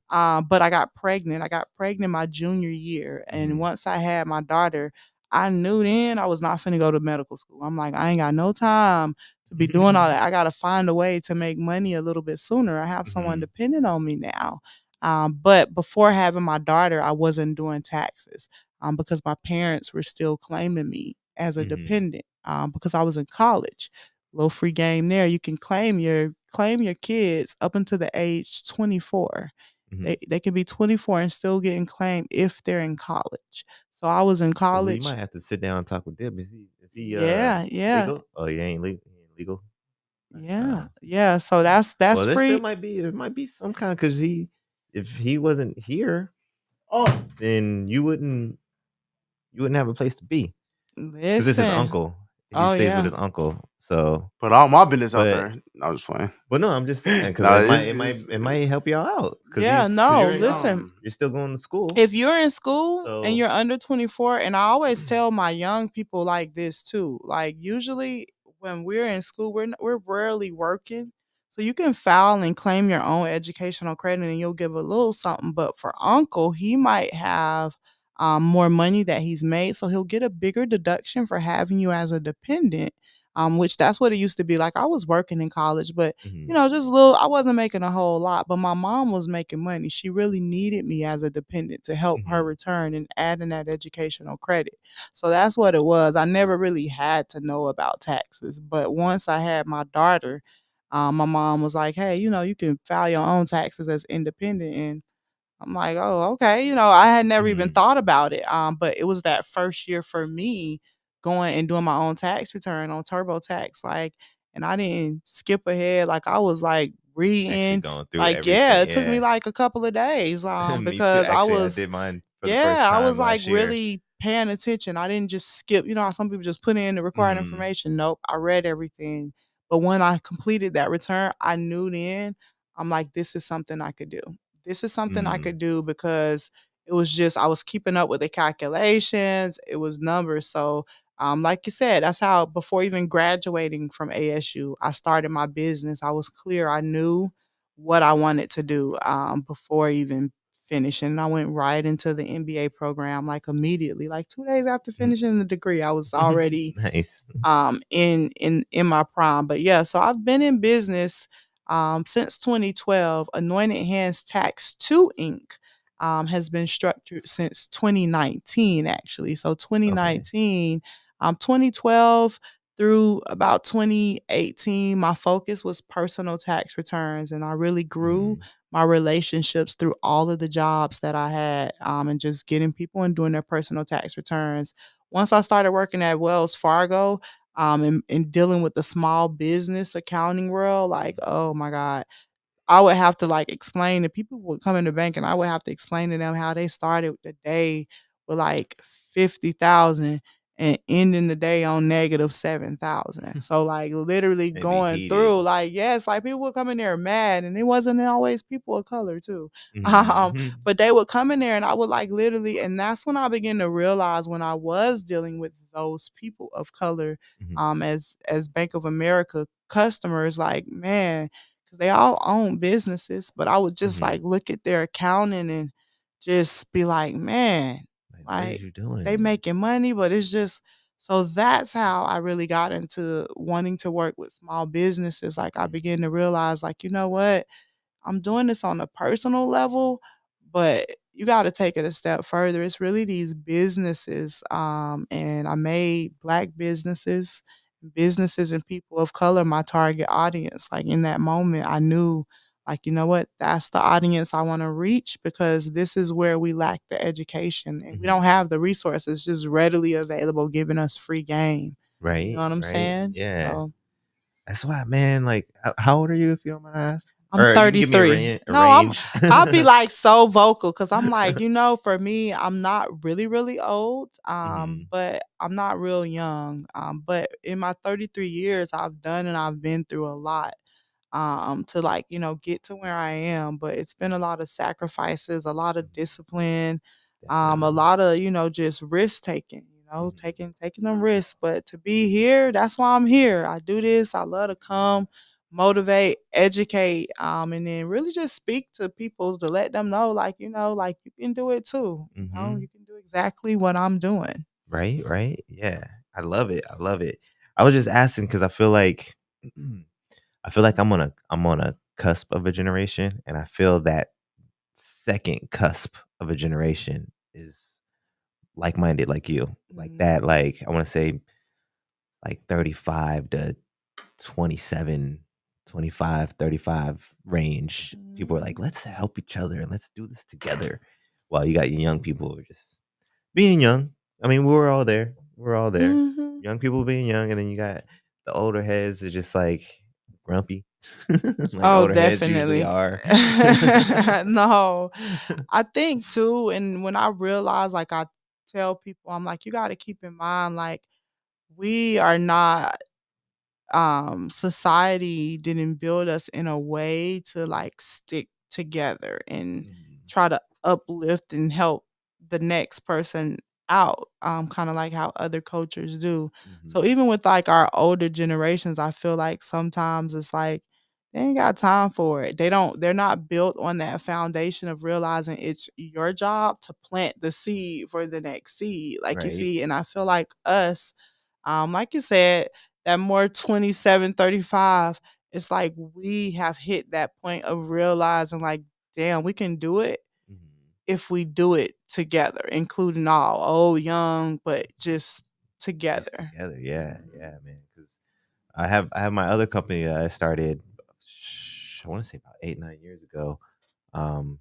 C: But I got pregnant. I got pregnant my junior year, and
A: Mhm.
C: once I had my daughter, I knew then I was not finna go to medical school. I'm like, I ain't got no time to be doing all that. I gotta find a way to make money a little bit sooner. I have someone
A: Mhm.
C: dependent on me now. But before having my daughter, I wasn't doing taxes because my parents were still claiming me as a
A: Mhm.
C: dependent because I was in college. Little free game there. You can claim your kids up until the age 24.
A: Mhm.
C: They can be 24 and still getting claimed if they're in college. So I was in
A: Well, you
C: college.
A: might have to sit down and talk with Dib. Is he
C: Yeah, yeah,
A: legal? Oh, he ain't legal. He ain't legal.
C: yeah, yeah. So that's
A: Well, there still
C: free.
A: might be some kind because if he wasn't here, then you wouldn't have a place to be because it's his
C: Listen.
A: uncle. He
C: Oh
A: stays with
C: yeah.
A: his uncle. So,
B: Put all my business out
A: but
B: there. No, I'm just playing.
A: no, I'm just saying because
B: No,
A: it might help y'all out because
C: Yeah, no, listen.
A: you're still going to school.
C: If you're in school and
A: So,
C: you're under 24, and I always tell my young people like this too, like usually when we're in school, we're rarely working. So you can file and claim your own educational credit and you'll give a little something. But for uncle, he might have more money that he's made. So he'll get a bigger deduction for having you as a dependent. Which that's what it used to be. Like, I was working in college, but
A: mhm,
C: just a little. I wasn't making a whole lot, but my mom was making money. She really needed me as a dependent to help her
A: mhm,
C: return and add in that educational credit. So that's what it was. I never really had to know about taxes, but once I had my daughter, my mom was like, "Hey, you can file your own taxes as independent." And I'm like, "Oh, okay." I had never even
A: mhm,
C: thought about it. But it was that first year for me going and doing my own tax return on TurboTax, like, and I didn't skip ahead. Like, I was like
A: actually
C: reading,
A: going through
C: like, yeah,
A: everything.
C: it took me
A: Yeah,
C: like a couple of days,
A: me too.
C: because I
A: Actually, I
C: was
A: did mine for the first
C: yeah, I was
A: time
C: like
A: last year.
C: really paying attention. I didn't just skip, how some people just put in the required
A: Mhm,
C: information. Nope, I read everything. But when I completed that return, I knew then, I'm like, this is something I could do. This is something I
A: mhm,
C: could do because it was just, I was keeping up with the calculations, it was numbers. So, like you said, that's how, before even graduating from ASU, I started my business. I was clear. I knew what I wanted to do before even finishing. And I went right into the MBA program like immediately, like 2 days after
A: mhm.
C: finishing the degree. I was already
A: Nice.
C: in my prime. But yeah, so I've been in business since 2012. Anointed Hands Tax 2 Inc. Has been structured since 2019, actually. So
A: Okay.
C: 2019, 2012 through about 2018, my focus was personal tax returns, and I really grew
A: Mhm,
C: my relationships through all of the jobs that I had, and just getting people and doing their personal tax returns. Once I started working at Wells Fargo, and dealing with the small business accounting world, like, oh my God, I would have to, like, explain to people would come in the bank, and I would have to explain to them how they started the day with, like, 50,000 and ending the day on negative 7,000. So, like, literally
A: It'd be
C: going
A: heated.
C: through, like, yes, like, people would come in there mad, and it wasn't always people of color too.
A: Mhm.
C: But they would come in there, and I would, like, literally, and that's when I began to realize when I was dealing with those people of color,
A: Mhm.
C: as Bank of America customers, like, man, 'cause they all own businesses, but I would just,
A: Mhm.
C: like, look at their accounting and just be like, "Man,
A: Like, what is
C: like,
A: you
C: they
A: doing?
C: making money," but it's just so that's how I really got into wanting to work with small businesses, like, I
A: Mhm.
C: began to realize, like, "You know what? I'm doing this on a personal level, but you gotta take it a step further. It's really these businesses, and I made Black businesses and people of color my target audience. Like, in that moment, I knew, like, you know what? That's the audience I wanna reach because this is where we lack the education, and we
A: Mhm.
C: don't have the resources just readily available giving us free game. You know
A: Right,
C: what I'm
A: right,
C: saying?
A: yeah.
C: So
A: That's why, man, like, how old are you, if you don't mind asking?
C: I'm
A: Or you can give me a
C: 33.
A: a
C: No,
A: range.
C: I'll be, like, so vocal because 'cause I'm like, for me, I'm not really, really old,
A: Mhm.
C: but I'm not real young, but in my 33 years, I've done and I've been through a lot, to, like, get to where I am, but it's been a lot of sacrifices, a lot of discipline, a
A: Definitely.
C: lot of, just risk taking,
A: Mhm.
C: taking them risks, but to be here, that's why I'm here. I do this, I love to come, motivate, educate, and then really just speak to people to let them know, like, like, you can do it too, you
A: Mhm.
C: can do exactly what I'm doing.
A: Right, right, yeah. I love it, I love it. I was just asking because I feel like I'm on a cusp of a generation, and I feel that second cusp of a generation is like-minded like you. Like that,
C: Mhm.
A: like, I wanna say, like, 35 to 27, 25, 35 range. People are like,
C: Mhm.
A: "Let's help each other and let's do this together." While you got your young people who are just being young. I mean, we're all there. We're all there.
C: Mhm.
A: Young people being young, and then you got the older heads are just like grumpy, like
C: Oh,
A: older heads usually
C: definitely.
A: are.
C: No. I think too, and when I realize, like, I tell people, I'm like, "You gotta keep in mind, like, we are not society didn't build us in a way to, like, stick together and
A: Mhm,
C: try to uplift and help the next person out, kind of like how other cultures do.
A: mhm.
C: So even with, like, our older generations, I feel like sometimes it's like they ain't got time for it. They're not built on that foundation of realizing it's your job to plant the seed for the next seed, like you
A: Right.
C: see. And I feel like us, like you said, that more 27, 35, it's like we have hit that point of realizing, like, damn, we can do it
A: Mhm.
C: if we do it together, including all old, young, but just
A: Just
C: together.
A: together. Yeah, yeah, man. Because I have my other company that I started, I wanna say about 8, 9 years ago. Um,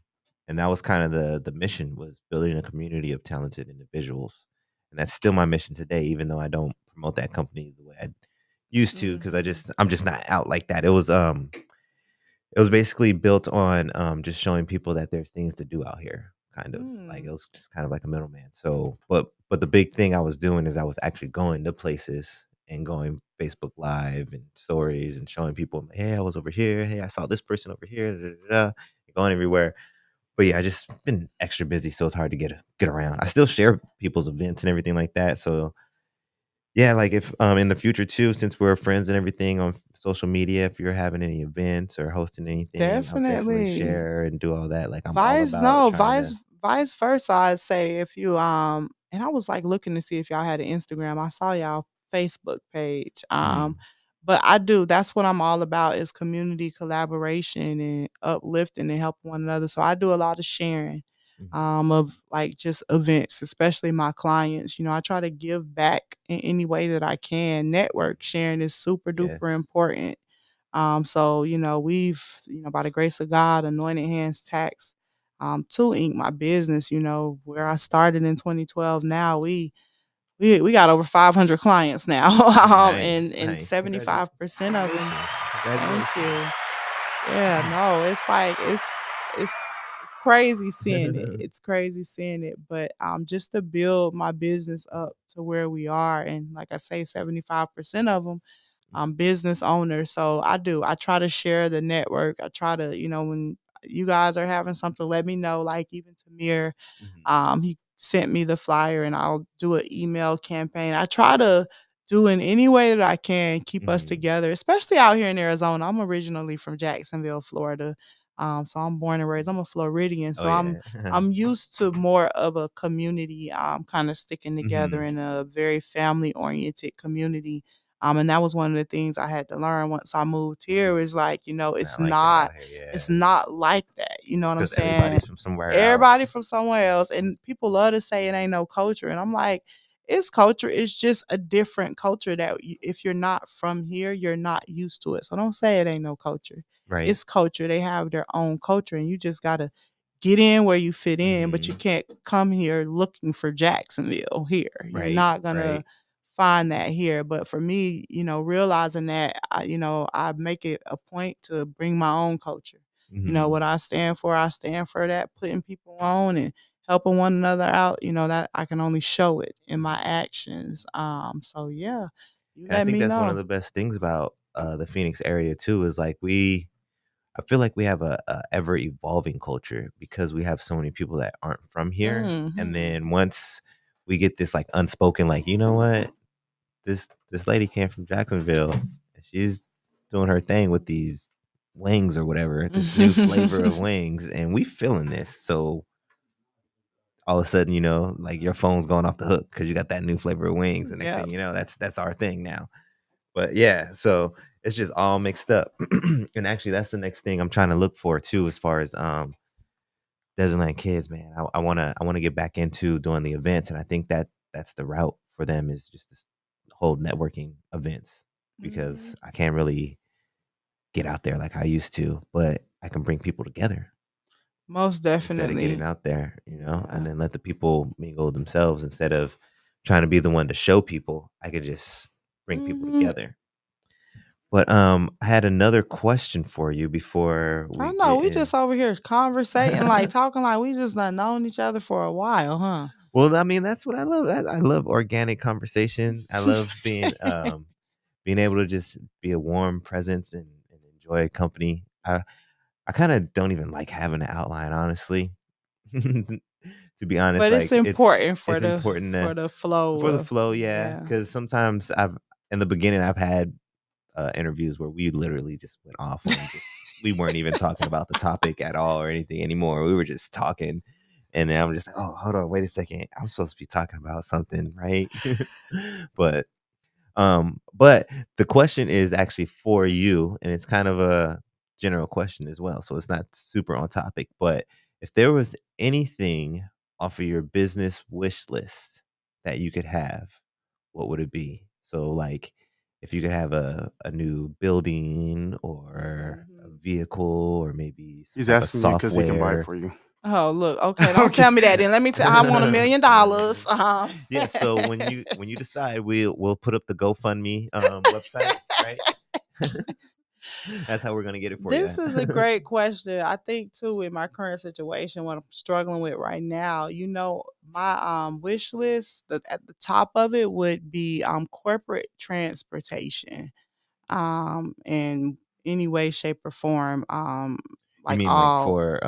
A: and that was kind of the mission, was building a community of talented individuals. And that's still my mission today, even though I don't promote that company the way I used to, because
C: Mhm.
A: I'm just not out like that. It was basically built on just showing people that there's things to do out here, kind of like it
C: Mm.
A: was just kind of like a middleman. So, but the big thing I was doing is I was actually going to places and going Facebook Live and stories and showing people, hey, I was over here. Hey, I saw this person over here. Da, da, da, da," going everywhere. But yeah, I just been extra busy, so it's hard to get around. I still share people's events and everything like that. So yeah, like if in the future too, since we're friends and everything on social media, if you're having any events or hosting anything, I'll definitely
C: Definitely.
A: share and do all that. Like I'm all
C: Vice
A: about
C: no,
A: trying
C: vice
A: to.
C: vice versa, I'd say if you, and I was, like, looking to see if y'all had an Instagram. I saw y'all Facebook page,
A: Mm,
C: but I do that's what I'm all about is community collaboration and uplifting and helping one another, so I do a lot of sharing,
A: mhm.
C: of, like, just events, especially my clients. I try to give back in any way that I can. Network sharing is super duper
A: Yes.
C: important, So we've by the grace of God, Anointed Hands Tax, to ink my business. Where I started in 2012. Now we got over 500 clients now,
A: Nice,
C: and
A: nice.
C: 75% of them.
A: Congratulations.
C: Thank
A: Congratulations.
C: you. Yeah, no, it's like it's crazy seeing it. It's crazy seeing it, but just to build my business up to where we are, and like I say, 75% of them business owners. So I try to share the network. I try to, when you guys are having something, let me know. Like even Tamir,
A: Mhm,
C: he sent me the flyer, and I'll do an email campaign. I try to do in any way that I can keep us
A: mhm.
C: together, especially out here in Arizona. I'm originally from Jacksonville, Florida. So I'm born and raised. I'm a Floridian,
A: Oh,
C: so I'm
A: yeah.
C: I'm used to more of a community, kind of sticking together
A: Mhm.
C: in a very family oriented community. And that was one of the things I had to learn once I moved here is like,
A: It's
C: it's
A: not like that
C: not
A: out here,
C: it's
A: yeah.
C: not like that. You know what I'm
A: Because
C: saying?
A: everybody's from somewhere
C: Everybody
A: else.
C: from somewhere else. And people love to say it ain't no culture. And I'm like, it's culture. It's just a different culture that if you're not from here, you're not used to it. So don't say it ain't no culture.
A: Right.
C: It's culture. They have their own culture, and you just gotta get in where you fit in, but you
A: Mhm.
C: can't come here looking for Jacksonville here. You're
A: Right,
C: not gonna
A: right.
C: find that here. But for me, realizing that I make it a point to bring my own culture.
A: Mhm.
C: What I stand for that, putting people on and helping one another out, that I can only show it in my actions. So yeah, you
A: And I
C: let
A: think
C: me
A: that's one of
C: know.
A: the best things about, the Phoenix area too, is, like, I feel like we have a ever evolving culture because we have so many people that aren't from here, and
C: Mhm.
A: then once we get this, like, unspoken, like, "You know what? This lady came from Jacksonville, and she's doing her thing with these wings or whatever, this new flavor of wings, and we feeling this." So, all of a sudden, like, your phone's going off the hook because you got that new flavor of wings, and next thing
C: Yep.
A: you know, that's our thing now. But yeah, so it's just all mixed up. And actually that's the next thing I'm trying to look for too, as far as Desertland kids, man. I wanna get back into doing the events, and I think that's the route for them, is just this whole networking events, because
C: Mhm.
A: I can't really get out there like I used to, but I can bring people together
C: Most
A: instead of getting
C: definitely.
A: out there, and
C: Yeah.
A: then let the people mingle themselves instead of trying to be the one to show people. I could just bring people
C: Mhm.
A: together. But, I had another question for you before
C: I
A: we
C: know
A: get
C: we
A: in.
C: just over here conversating, like talking like we just done known each other for a while, huh?
A: Well, I mean, that's what I love. I love organic conversation. I love being able to just be a warm presence and enjoy company. I kinda don't even like having an outline, honestly. To be honest,
C: But it's
A: like,
C: important
A: it's important
C: for the flow
A: for the
C: of
A: flow, yeah.
C: yeah.
A: Because sometimes in the beginning, I've had interviews where we literally just went off on just we weren't even talking about the topic at all or anything anymore. We were just talking, and then I'm just like, oh, hold on, wait a second, I'm supposed to be talking about something, right? but but the question is actually for you, and it's kind of a general question as well, so it's not super on topic. But if there was anything off of your business wish list that you could have, what would it be? So, like, if you could have a new building or a
C: Mhm.
A: vehicle or maybe some
B: He's
A: type of
B: asking you because he can buy it
A: software.
B: for you.
C: Oh, look, okay, don't
B: Okay.
C: tell me that then. Let me tell I want $1,000,000.
A: Yeah, so when you decide, we'll put up the GoFundMe website, right? That's how we're gonna get it for you.
C: This is a great question. I think too in my current situation, what I'm struggling with right now, my wish list at the top of it would be corporate transportation. In any way, shape, or form.
A: You
C: Like
A: mean like
C: all
A: for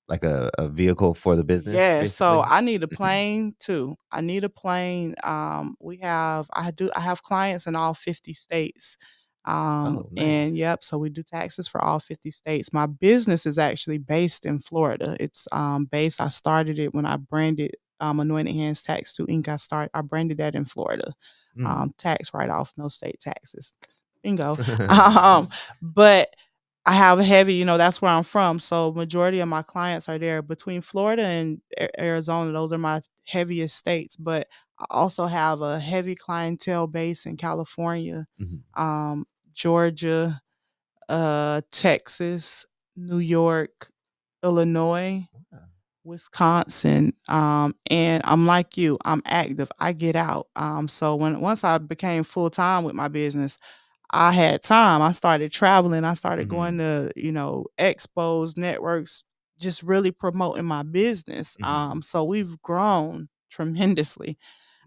A: like a vehicle for the business,
C: yeah, so
A: basically?
C: I need a plane too. I need a plane. I have clients in all 50 states.
A: Oh,
C: And
A: nice.
C: yep, so we do taxes for all 50 states. My business is actually based in Florida. It's based I started it when I branded Anointed Hands Tax to Inc. I branded that in Florida.
A: Mm.
C: Tax write off, no state taxes. Bingo. Um, but I have a heavy, that's where I'm from. So majority of my clients are there between Florida and Arizona. Those are my heaviest states. But I also have a heavy clientele base in California,
A: Mhm.
C: um, Georgia. Texas, New York, Illinois,
A: Wow.
C: Wisconsin, and I'm like you, I'm active. I get out. So once I became full time with my business, I had time. I started traveling. I started going
A: Mhm.
C: to, expos, networks, just really promoting my business.
A: Mhm.
C: So we've grown tremendously.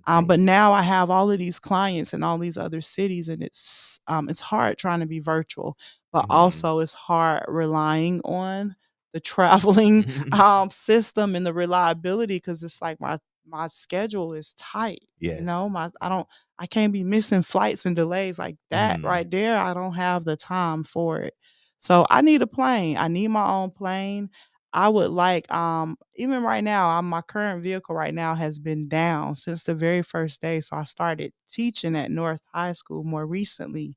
C: But
A: Nice.
C: now I have all of these clients in all these other cities, and it's hard trying to be virtual, but
A: Mhm.
C: also it's hard relying on the traveling system and the reliability because it's like my schedule is tight.
A: Yes.
C: I can't be missing flights and delays like that
A: Mhm.
C: right there. I don't have the time for it. So I need a plane. I need my own plane. I would like even right now, my current vehicle right now has been down since the very first day. So I started teaching at North High School more recently,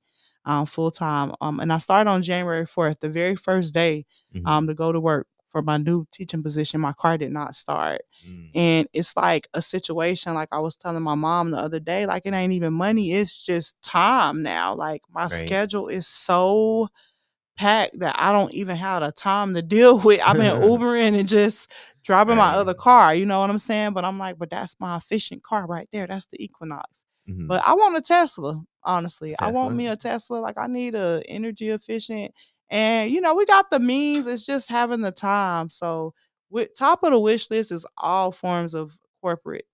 C: full time. And I started on January 4th, the very first day
A: Mhm.
C: to go to work for my new teaching position. My car did not start.
A: Mm.
C: And it's like a situation like I was telling my mom the other day, like it ain't even money, it's just time now. Like my
A: Right.
C: schedule is so packed that I don't even have the time to deal with. I've been Ubering and just driving my
A: Right.
C: other car, you know what I'm saying? But I'm like, but that's my efficient car right there. That's the Equinox. But
A: Mhm.
C: I want a Tesla,
A: A
C: honestly. I want
A: Tesla?
C: me a Tesla. Like I need a energy efficient. And we got the means. It's just having the time. So with top of the wish list is all forms of corporate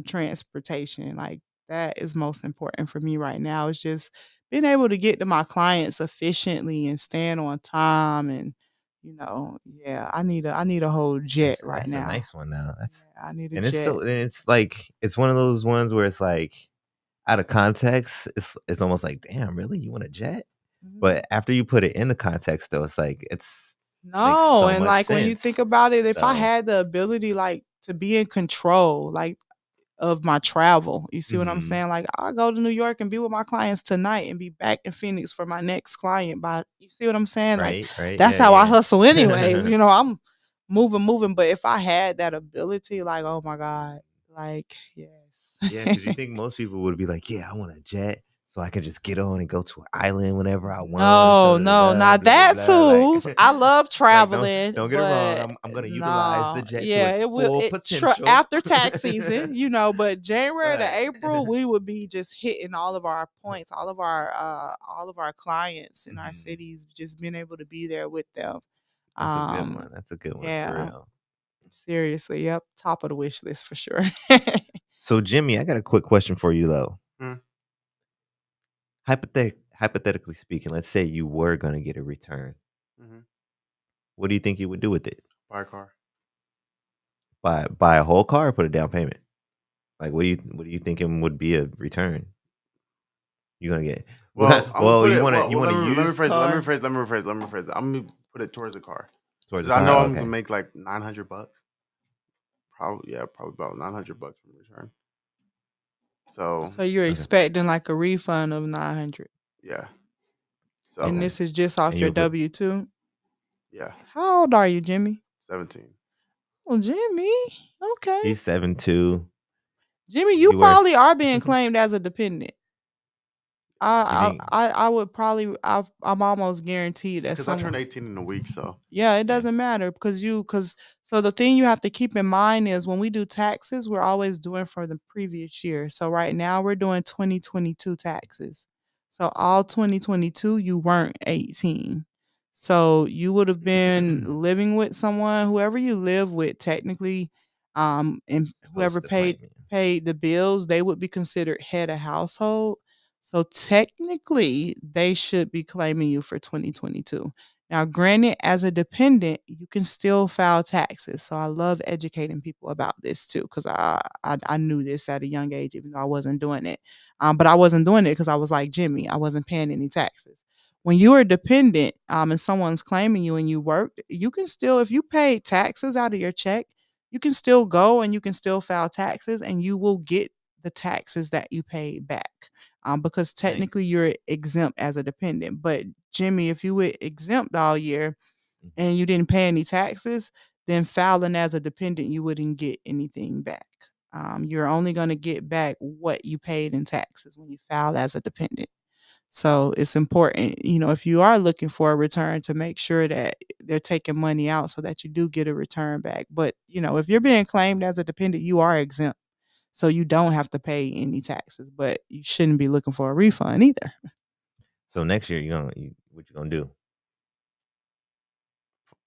C: transportation. Like that is most important for me right now. It's just being able to get to my clients efficiently and stand on time and yeah, I need a whole jet right
A: That's a
C: now.
A: nice one now. That's
C: Yeah, I need a
A: and it's
C: jet.
A: so and it's like it's one of those ones where it's like out of context, it's almost like, "Damn, really? You want a jet?"
C: Mhm.
A: But after you put it in the context though, it's like it's makes
C: No,
A: so
C: and
A: much
C: like when you think
A: sense.
C: about it, if I
A: So,
C: had the ability like to be in control, like of my travel. You see what I'm
A: mhm.
C: saying? Like I'll go to New York and be with my clients tonight and be back in Phoenix for my next client by you see what I'm saying? Like
A: Right, right.
C: that's
A: Yeah,
C: how I
A: yeah,
C: hustle anyways.
A: yeah.
C: I'm moving. But if I had that ability, like, oh my God, like, yes.
A: Yeah, because you think most people would be like, "Yeah, I want a jet so I can just get on and go to an island whenever I want,
C: No,
A: da da
C: no,
A: da,
C: not
A: blah, blah,
C: that
A: blah." Like
C: too. I love
A: like,
C: traveling,
A: don't get it wrong,
C: but
A: I'm gonna utilize the
C: no,
A: jet to
C: yeah,
A: its
C: it will.
A: full
C: It
A: potential.
C: after tax season, but January to
A: But
C: April, we would be just hitting all of our points, all of our clients in our
A: Mhm.
C: cities, just being able to be there with them.
A: That's a good
C: Um,
A: one, that's a good one for
C: yeah,
A: real.
C: seriously, yep, top of the wish list for sure.
A: So, Jimmy, I got a quick question for you, though.
B: Mm,
A: Hypothetically speaking, let's say you were gonna get a return.
B: mhm.
A: What do you think you would do with it?
B: Buy a car.
A: Buy a whole car or put a down payment? Like, what do you thinking would be a return? You gonna get what kind
B: Well, I'm gonna
A: well,
B: put
A: you
B: it.
A: wanna
B: Well,
A: you
B: well
A: want a
B: let me
A: used
B: rephrase it. Let me
A: car
B: rephrase. Let me rephrase. Let me rephrase it. I'm gonna put it towards the car
A: towards
B: because
A: a
B: I
A: car?
B: know
A: Oh,
B: I'm gonna
A: okay.
B: make like $900. Probably, yeah, probably about $900 in return. So,
C: So you're
A: Okay.
C: expecting like a refund of 900,
B: yeah.
C: and
B: So,
A: Okay.
C: this is just
A: And
C: off your
A: you'll put
C: W-2.
B: yeah,
C: How old are you, Jimmy?
B: 17.
C: Oh, Jimmy. Okay.
A: he's 7'2".
C: Jimmy, you
A: You wear
C: probably
A: s
C: are being claimed as a dependent.
A: You
C: I
A: think
C: I I would probably I'm almost guaranteed that
B: Because I turned
C: someone
B: 18 in a week, so
C: yeah, it
A: yeah.
C: doesn't matter because so the thing you have to keep in mind is when we do taxes, we're always doing for the previous year. So right now we're doing 2022 taxes. So all 2022 you weren't 18. So you would have been living with someone, whoever you live with technically, and whoever
A: Supposed to
C: paid
A: claim it.
C: paid the bills, they would be considered head of household. So technically, they should be claiming you for 2022. Now, granted, as a dependent, you can still file taxes. So I love educating people about this too, because I knew this at a young age, even though I wasn't doing it. But I wasn't doing it because I was like Jimmy. I wasn't paying any taxes. When you are dependent, and someone's claiming you and you worked, you can still, if you pay taxes out of your check, you can still go and you can still file taxes, and you will get the taxes that you paid back. Because technically
A: Nice.
C: you're exempt as a dependent. But Jimmy, if you were exempt all year
A: Mhm.
C: and you didn't pay any taxes, then filing as a dependent, you wouldn't get anything back. You're only going to get back what you paid in taxes when you file as a dependent. So it's important, if you are looking for a return to make sure that they're taking money out so that you do get a return back. But, if you're being claimed as a dependent, you are exempt. So you don't have to pay any taxes, but you shouldn't be looking for a refund either.
A: So next year, what you gonna do?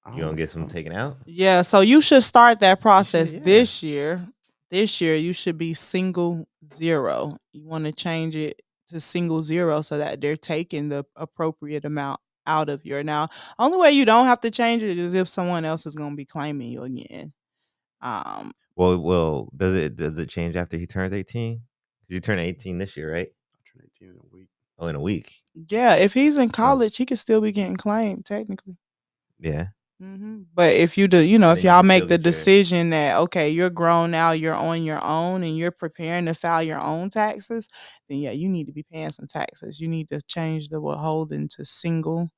B: I
A: You gonna
B: don't
A: get some
B: know.
A: taken out?
C: Yeah, so you should start that
A: You should,
C: process
A: yeah.
C: this year. This year you should be single zero. You want to change it to single zero so that they're taking the appropriate amount out of your. Now, only way you don't have to change it is if someone else is going to be claiming you again. Um
A: Well, does it change after he turns 18? 'Cause you turn 18 this year, right?
B: I turn 18 in a week.
A: Oh, in a week.
C: yeah, if he's in
A: So
C: college, he could still be getting claimed technically.
A: yeah,
C: But if you do,
A: and
C: if
A: then you
C: y'all
A: can still
C: make the
A: get your.
C: decision that okay, you're grown now, you're on your own, and you're preparing to file your own taxes, then yeah, you need to be paying some taxes. You need to change the withholding to single,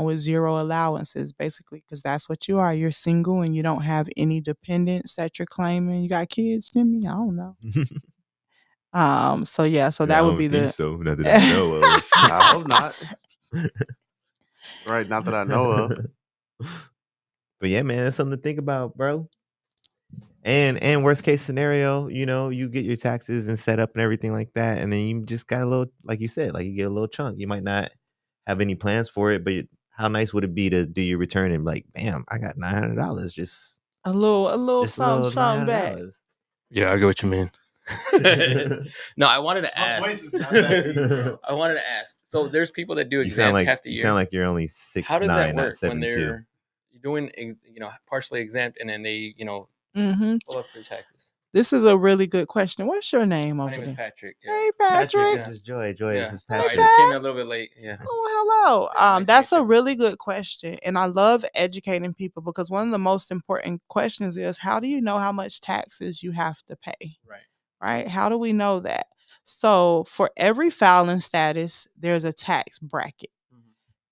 C: with zero allowances, basically, because that's what you are. You're single and you don't have any dependents that you're claiming. You got kids, Jimmy? I don't know. So yeah, so
A: I
C: that would
A: don't
C: be
A: think
C: the.
A: so. Not that I know of.
B: I hope not. Right, not that I know of.
A: But yeah, man, that's something to think about, bro. And worst case scenario, you get your taxes and set up and everything like that, and then you just got a little, like you said, like you get a little chunk. You might not have any plans for it, but how nice would it be to do your return and like, bam, I got $900,
C: a little
A: just a
C: something,
A: little nine
C: something
A: hundred
C: back.
A: dollars.
D: Yeah, I get what you mean. No, I wanted to
B: My
D: ask.
B: voice is not that deep, bro.
D: I wanted to ask. So there's people that do
A: You sound
D: exams
A: like
D: half the
A: you
D: year.
A: sound like you're only
D: How does that
A: 6'9", not
D: work when
A: 7'2".
D: they're doing, partially exempt and then they,
C: hmm
D: pull up their taxes?
C: This is a really good question. What's your name
D: My
C: over
D: name is
C: there?
D: Patrick. Yeah.
C: Hey,
A: Patrick,
C: Patrick.
A: this is Joy. Joy, this
D: Yeah.
A: is
D: Sorry, I
A: Patrick.
D: just came in
C: Pat.
D: a little bit late. Yeah.
C: Oh, hello.
D: Yeah, nice to
C: That's
D: meet
C: a
D: you.
C: really good question, and I love educating people because one of the most important questions is how do you know how much taxes you have to pay?
D: Right.
C: Right? How do we know that? So, for every filing status, there's a tax bracket.
D: Mhm.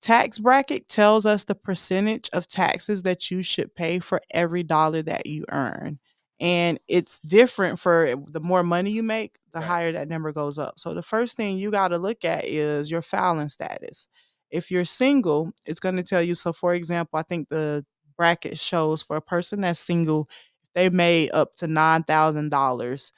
C: Tax bracket tells us the percentage of taxes that you should pay for every dollar that you earn. And it's different for the more money you make, the
D: Right.
C: higher that number goes up. So the first thing you got to look at is your filing status. If you're single, it's going to tell you. So, for example, I think the bracket shows for a person that's single, if they made up to $9,000,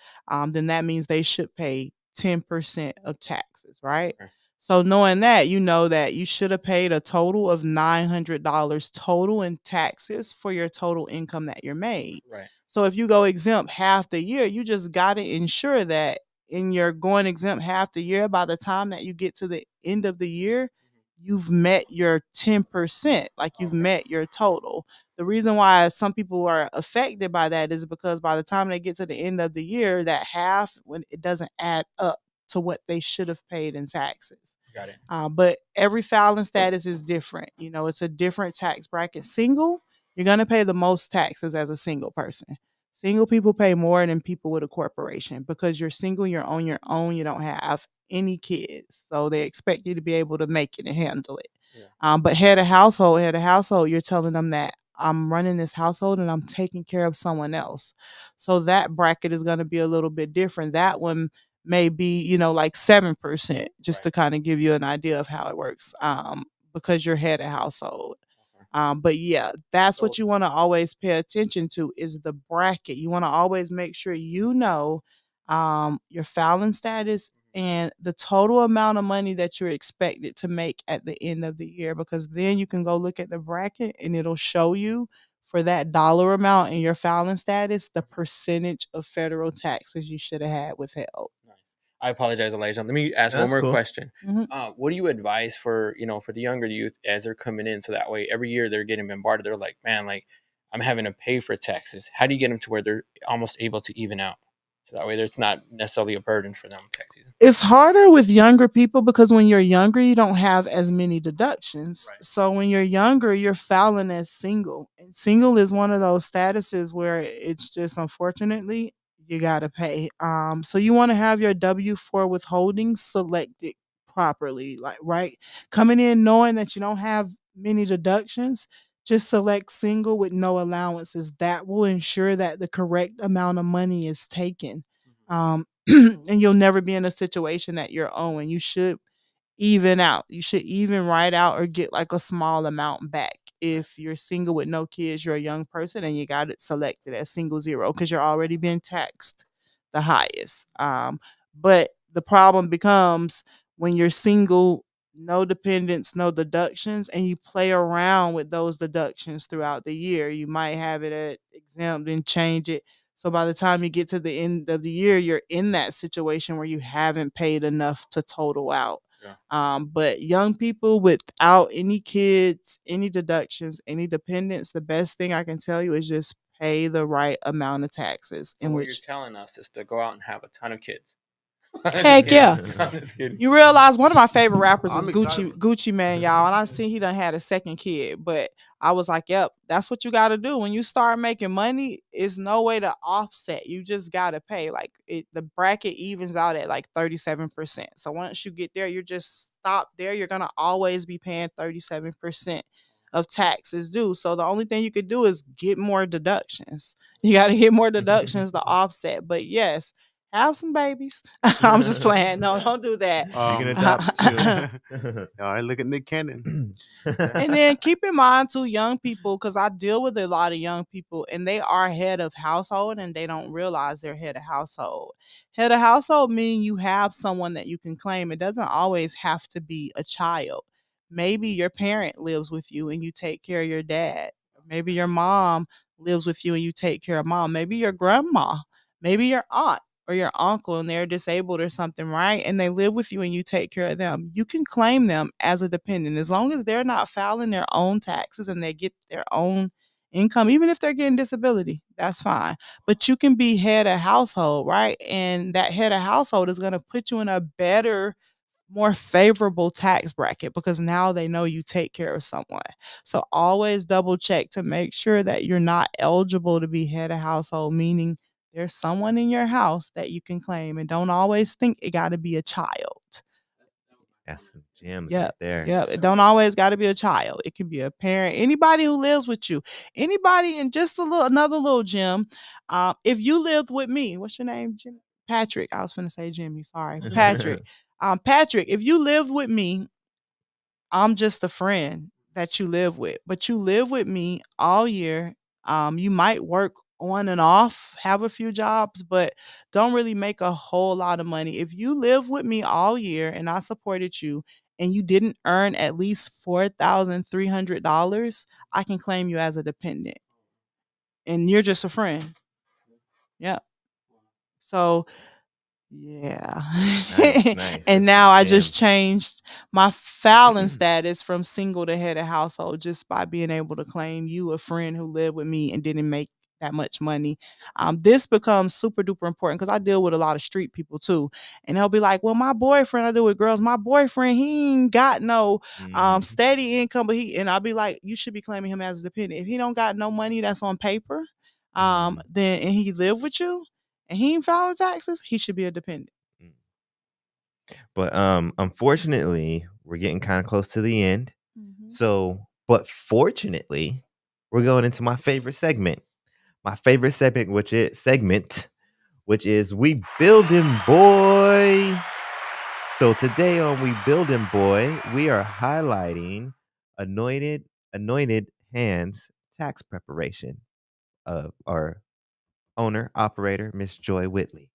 C: then that means they should pay 10% of taxes, right?
D: Okay.
C: So knowing that, you know that you should have paid a total of $900 total in taxes for your total income that you're made.
D: Right.
C: So if you go exempt half the year, you just got to ensure that in your going exempt half the year, by the time that you get to the end of the year, you've met your 10%, like you've
D: Okay.
C: met your total. The reason why some people are affected by that is because by the time they get to the end of the year, that half, when it doesn't add up to what they should have paid in taxes.
D: Got it.
C: But every filing status is different. It's a different tax bracket. Single, you're going to pay the most taxes as a single person. Single people pay more than people with a corporation because you're single, you're on your own, you don't have any kids. So they expect you to be able to make it and handle it.
D: Yeah.
C: But head of household, you're telling them that I'm running this household and I'm taking care of someone else. So that bracket is going to be a little bit different. That one may be, like 7%, just
D: Right.
C: to kind of give you an idea of how it works, because you're head of household.
D: Okay.
C: But yeah, that's
D: So
C: what you want to always pay attention to is the bracket. You want to always make sure you know your filing status and the total amount of money that you're expected to make at the end of the year, because then you can go look at the bracket and it'll show you for that dollar amount in your filing status the percentage of federal taxes you should have had withheld.
D: nice. I apologize, Elijah. Let me ask one
A: That's
D: more
A: cool.
D: question.
C: Mhm.
D: What do you advise for for the younger youth as they're coming in, so that way every year they're getting bombarded? They're like, man, like I'm having to pay for taxes. How do you get them to where they're almost able to even out, so that way it's not necessarily a burden for them tax season?
C: It's harder with younger people because when you're younger, you don't have as many deductions.
D: Right.
C: So when you're younger, you're filing as single. And single is one of those statuses where it's just unfortunately you gotta pay. So you want to have your W-4 withholding selected properly, like right. Coming in knowing that you don't have many deductions, just select single with no allowances. That will ensure that the correct amount of money is taken.
D: Mhm.
C: Um, and you'll never be in a situation that you're owing. You should even out. You should even write out or get like a small amount back. If you're single with no kids, you're a young person and you got it selected as single zero because you're already being taxed the highest. But the problem becomes when you're single, no dependents, no deductions, and you play around with those deductions throughout the year. You might have it at exempt and change it. So by the time you get to the end of the year, you're in that situation where you haven't paid enough to total out.
D: Yeah.
C: But young people without any kids, any deductions, any dependents, the best thing I can tell you is just pay the right amount of taxes.
D: So
C: In
D: what you're
C: which,
D: telling us is to go out and have a ton of kids. I'm just
C: heck
D: kidding.
C: yeah,
D: I'm just kidding.
C: you realize one of my favorite rappers is
B: I'm excited.
C: Gucci Man, y'all, and I see he done had a second kid, but I was like, yep, that's what you got to do when you start making money. It's no way to offset. You just got to pay. Like the bracket evens out at like 37%. So once you get there, you're just stop there. You're gonna always be paying 37% of taxes due. So the only thing you could do is get more deductions. You got to get more deductions to offset. But yes, have some babies. I'm just playing. No, don't do that.
A: You can
B: Um,
A: adopt too.
B: all right, look at Nick Cannon.
C: And then keep in mind too, young people, because I deal with a lot of young people and they are head of household and they don't realize they're head of household. Head of household mean you have someone that you can claim. It doesn't always have to be a child. Maybe your parent lives with you and you take care of your dad. Maybe your mom lives with you and you take care of mom. Maybe your grandma. Maybe your aunt or your uncle and they're disabled or something, right? And they live with you and you take care of them. You can claim them as a dependent as long as they're not filing their own taxes and they get their own income, even if they're getting disability, that's fine. But you can be head of household, right? And that head of household is going to put you in a better, more favorable tax bracket because now they know you take care of someone. So always double check to make sure that you're not eligible to be head of household, meaning there's someone in your house that you can claim and don't always think it got to be a child.
A: That's some gems right
C: Yep.
A: there.
C: Yep. It don't always got to be a child. It can be a parent, anybody who lives with you, anybody, and just another little gem. If you lived with me, what's your name, Jimmy? Patrick. I was going to say Jimmy. Sorry, Patrick. Patrick, if you lived with me, I'm just a friend that you live with, but you live with me all year. You might work on and off, have a few jobs, but don't really make a whole lot of money. If you live with me all year and I supported you and you didn't earn at least $4,300, I can claim you as a dependent and you're just a friend. Yeah. So yeah.
A: Nice, nice.
C: And
A: That's
C: now
A: some
C: I just
A: gems.
C: changed my filing status from single to head of household just by being able to claim you a friend who lived with me and didn't make that much money. This becomes super duper important because I deal with a lot of street people too. And they'll be like, well, my boyfriend, I deal with girls, my boyfriend, he ain't got no
A: Mhm.
C: steady income, but and I'll be like, you should be claiming him as a dependent. If he don't got no money that's on paper,
A: Mhm.
C: then and he live with you, and he ain't filing taxes, he should be a dependent.
A: Mm. But unfortunately, we're getting kind of close to the end.
C: Mhm.
A: So, but fortunately, we're going into my favorite segment. My favorite segment, which is We Building Boy. So today on We Building Boy, we are highlighting anointed hands tax preparation of our owner operator, Miss Joy Whitley.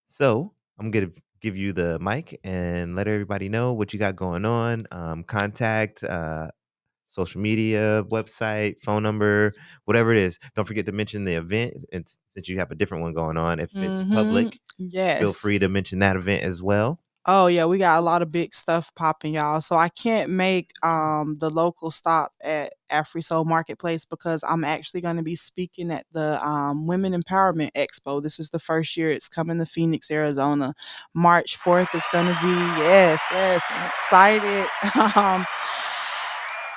A: So I'm gonna give you the mic and let everybody know what you got going on. Contact, social media, website, phone number, whatever it is. Don't forget to mention the event. It's that you have a different one going on. If it's
C: Mhm.
A: public, feel free
C: Yes.
A: to mention that event as well.
C: Oh yeah, we got a lot of big stuff popping, y'all. So I can't make the local stop at AfriSoul Marketplace because I'm actually going to be speaking at the Women Empowerment Expo. This is the first year it's coming to Phoenix, Arizona. March 4th it's going to be. Yes, yes, I'm excited. um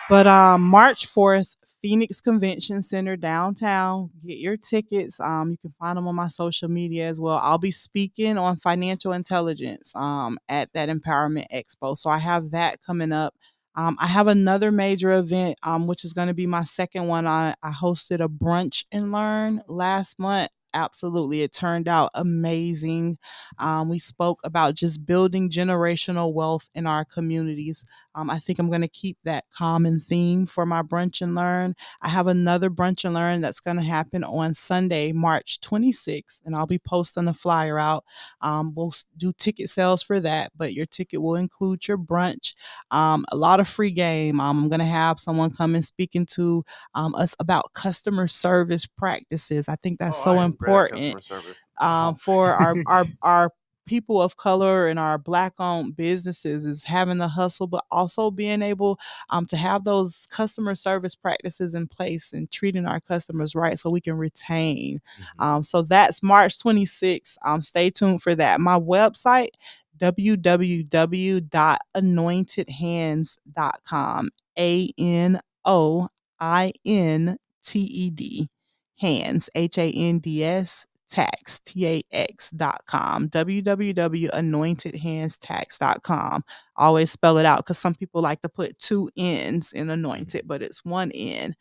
C: But March 4th, Phoenix Convention Center downtown. Get your tickets. You can find them on my social media as well. I'll be speaking on financial intelligence at that Empowerment Expo. So I have that coming up. I have another major event, which is going to be my second one. I hosted a brunch and learn last month absolutely. It turned out amazing. We spoke about just building generational wealth in our communities. I think I'm going to keep that common theme for my brunch and learn. I have another brunch and learn that's going to happen on Sunday, March 26th, and I'll be posting a flyer out. We'll do ticket sales for that, but your ticket will include your brunch, a lot of free game. I'm going to have someone come and speaking to us about customer service practices. I think that's
B: Oh, I
C: so
B: am great at customer
C: important
B: service.
C: for our people of color and our black owned businesses is having the hustle, but also being able to have those customer service practices in place and treating our customers right so we can retain.
A: Mhm.
C: So that's March 26th. Stay tuned for that. My website, www.anointedhands.com. ANOINTED. Hands, HANDS, tax, TAX.com. www.anointedhandstax.com. Always spell it out because some people like to put two N's in anointed,
A: Mhm.
C: but it's one N.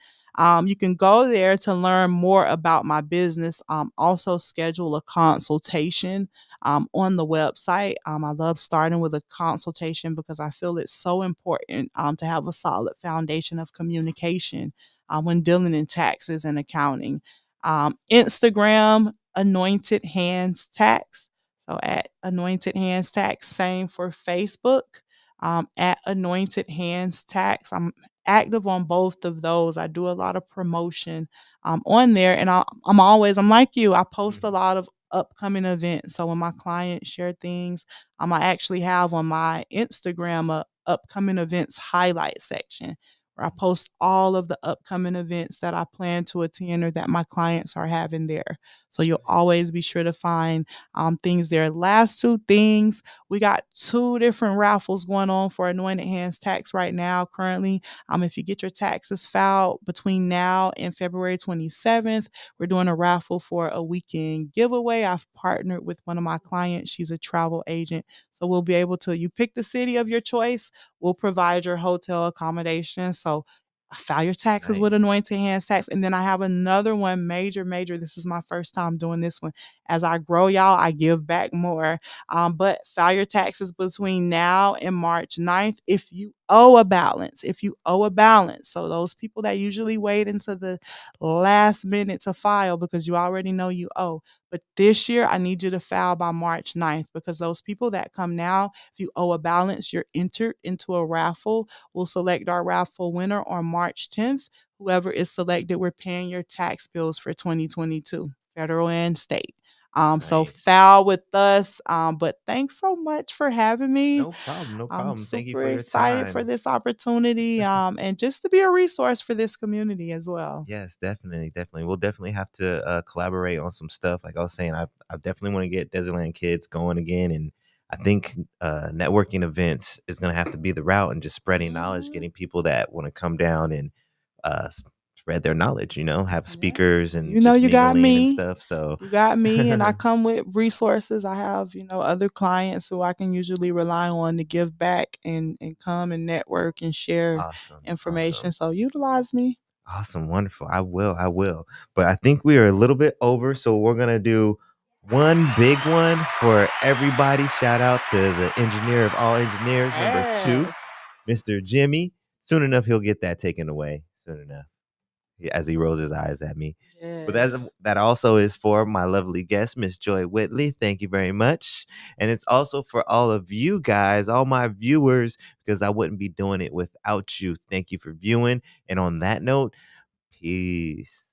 C: You can go there to learn more about my business. Also, schedule a consultation on the website. I love starting with a consultation because I feel it's so important to have a solid foundation of communication when dealing in taxes and accounting. Instagram, Anointed Hands Tax. So at Anointed Hands Tax, same for Facebook, at Anointed Hands Tax. I'm active on both of those. I do a lot of promotion on there, and I'm like you. I post a
A: Mhm.
C: lot of upcoming events. So when my clients share things, I actually have on my Instagram a upcoming events highlight section where I post all of the upcoming events that I plan to attend or that my clients are having there. So you'll always be sure to find things there. Last two things, we got two different raffles going on for Anointed Hands Tax right now. Currently, if you get your taxes filed between now and February 27th, we're doing a raffle for a weekend giveaway. I've partnered with one of my clients. She's a travel agent. So we'll be able to, you pick the city of your choice, we'll provide your hotel accommodation. So file your taxes with
A: Nice.
C: Anointed Hands Tax. And then I have another one, major. This is my first time doing this one. As I grow, y'all, I give back more. But file your taxes between now and March 9th if you owe a balance. If you owe a balance. So those people that usually wait until the last minute to file because you already know you owe. But this year, I need you to file by March 9th because those people that come now, if you owe a balance, you're entered into a raffle. We'll select our raffle winner on March 10th. Whoever is selected, we're paying your tax bills for 2022, federal and state. So
A: Nice.
C: file with us. But thanks so much for having me.
A: No problem. No
C: I'm
A: problem. Thank you for
C: super
A: your
C: excited for
A: time.
C: this opportunity and just to be a resource for this community as well.
A: Yes, definitely, definitely. We'll definitely have to collaborate on some stuff. Like I was saying, I definitely want to get Desertland Kids going again, and I think networking events is going to have to be the route, and just spreading knowledge,
C: Mhm.
A: getting people that want to come down and spread their knowledge. Have
C: Yeah.
A: speakers and
C: You know,
A: just
C: you got
A: mingling and
C: me.
A: stuff. So
C: You got me, and I come with resources. I have, other clients who I can usually rely on to give back and come and network and share
A: awesome,
C: information.
A: awesome.
C: So utilize me.
A: Awesome, wonderful. I will, I will. But I think we are a little bit over, so we're gonna do one big one for everybody. Shout out to the engineer of all engineers, number two,
C: Yes.
A: Mr. Jimmy. Soon enough, he'll get that taken away. Soon enough, as he rolls his eyes at me. But
C: Yes.
A: that also is for my lovely guest, Miss Joy Whitley. Thank you very much. And it's also for all of you guys, all my viewers, because I wouldn't be doing it without you. Thank you for viewing. And on that note, peace.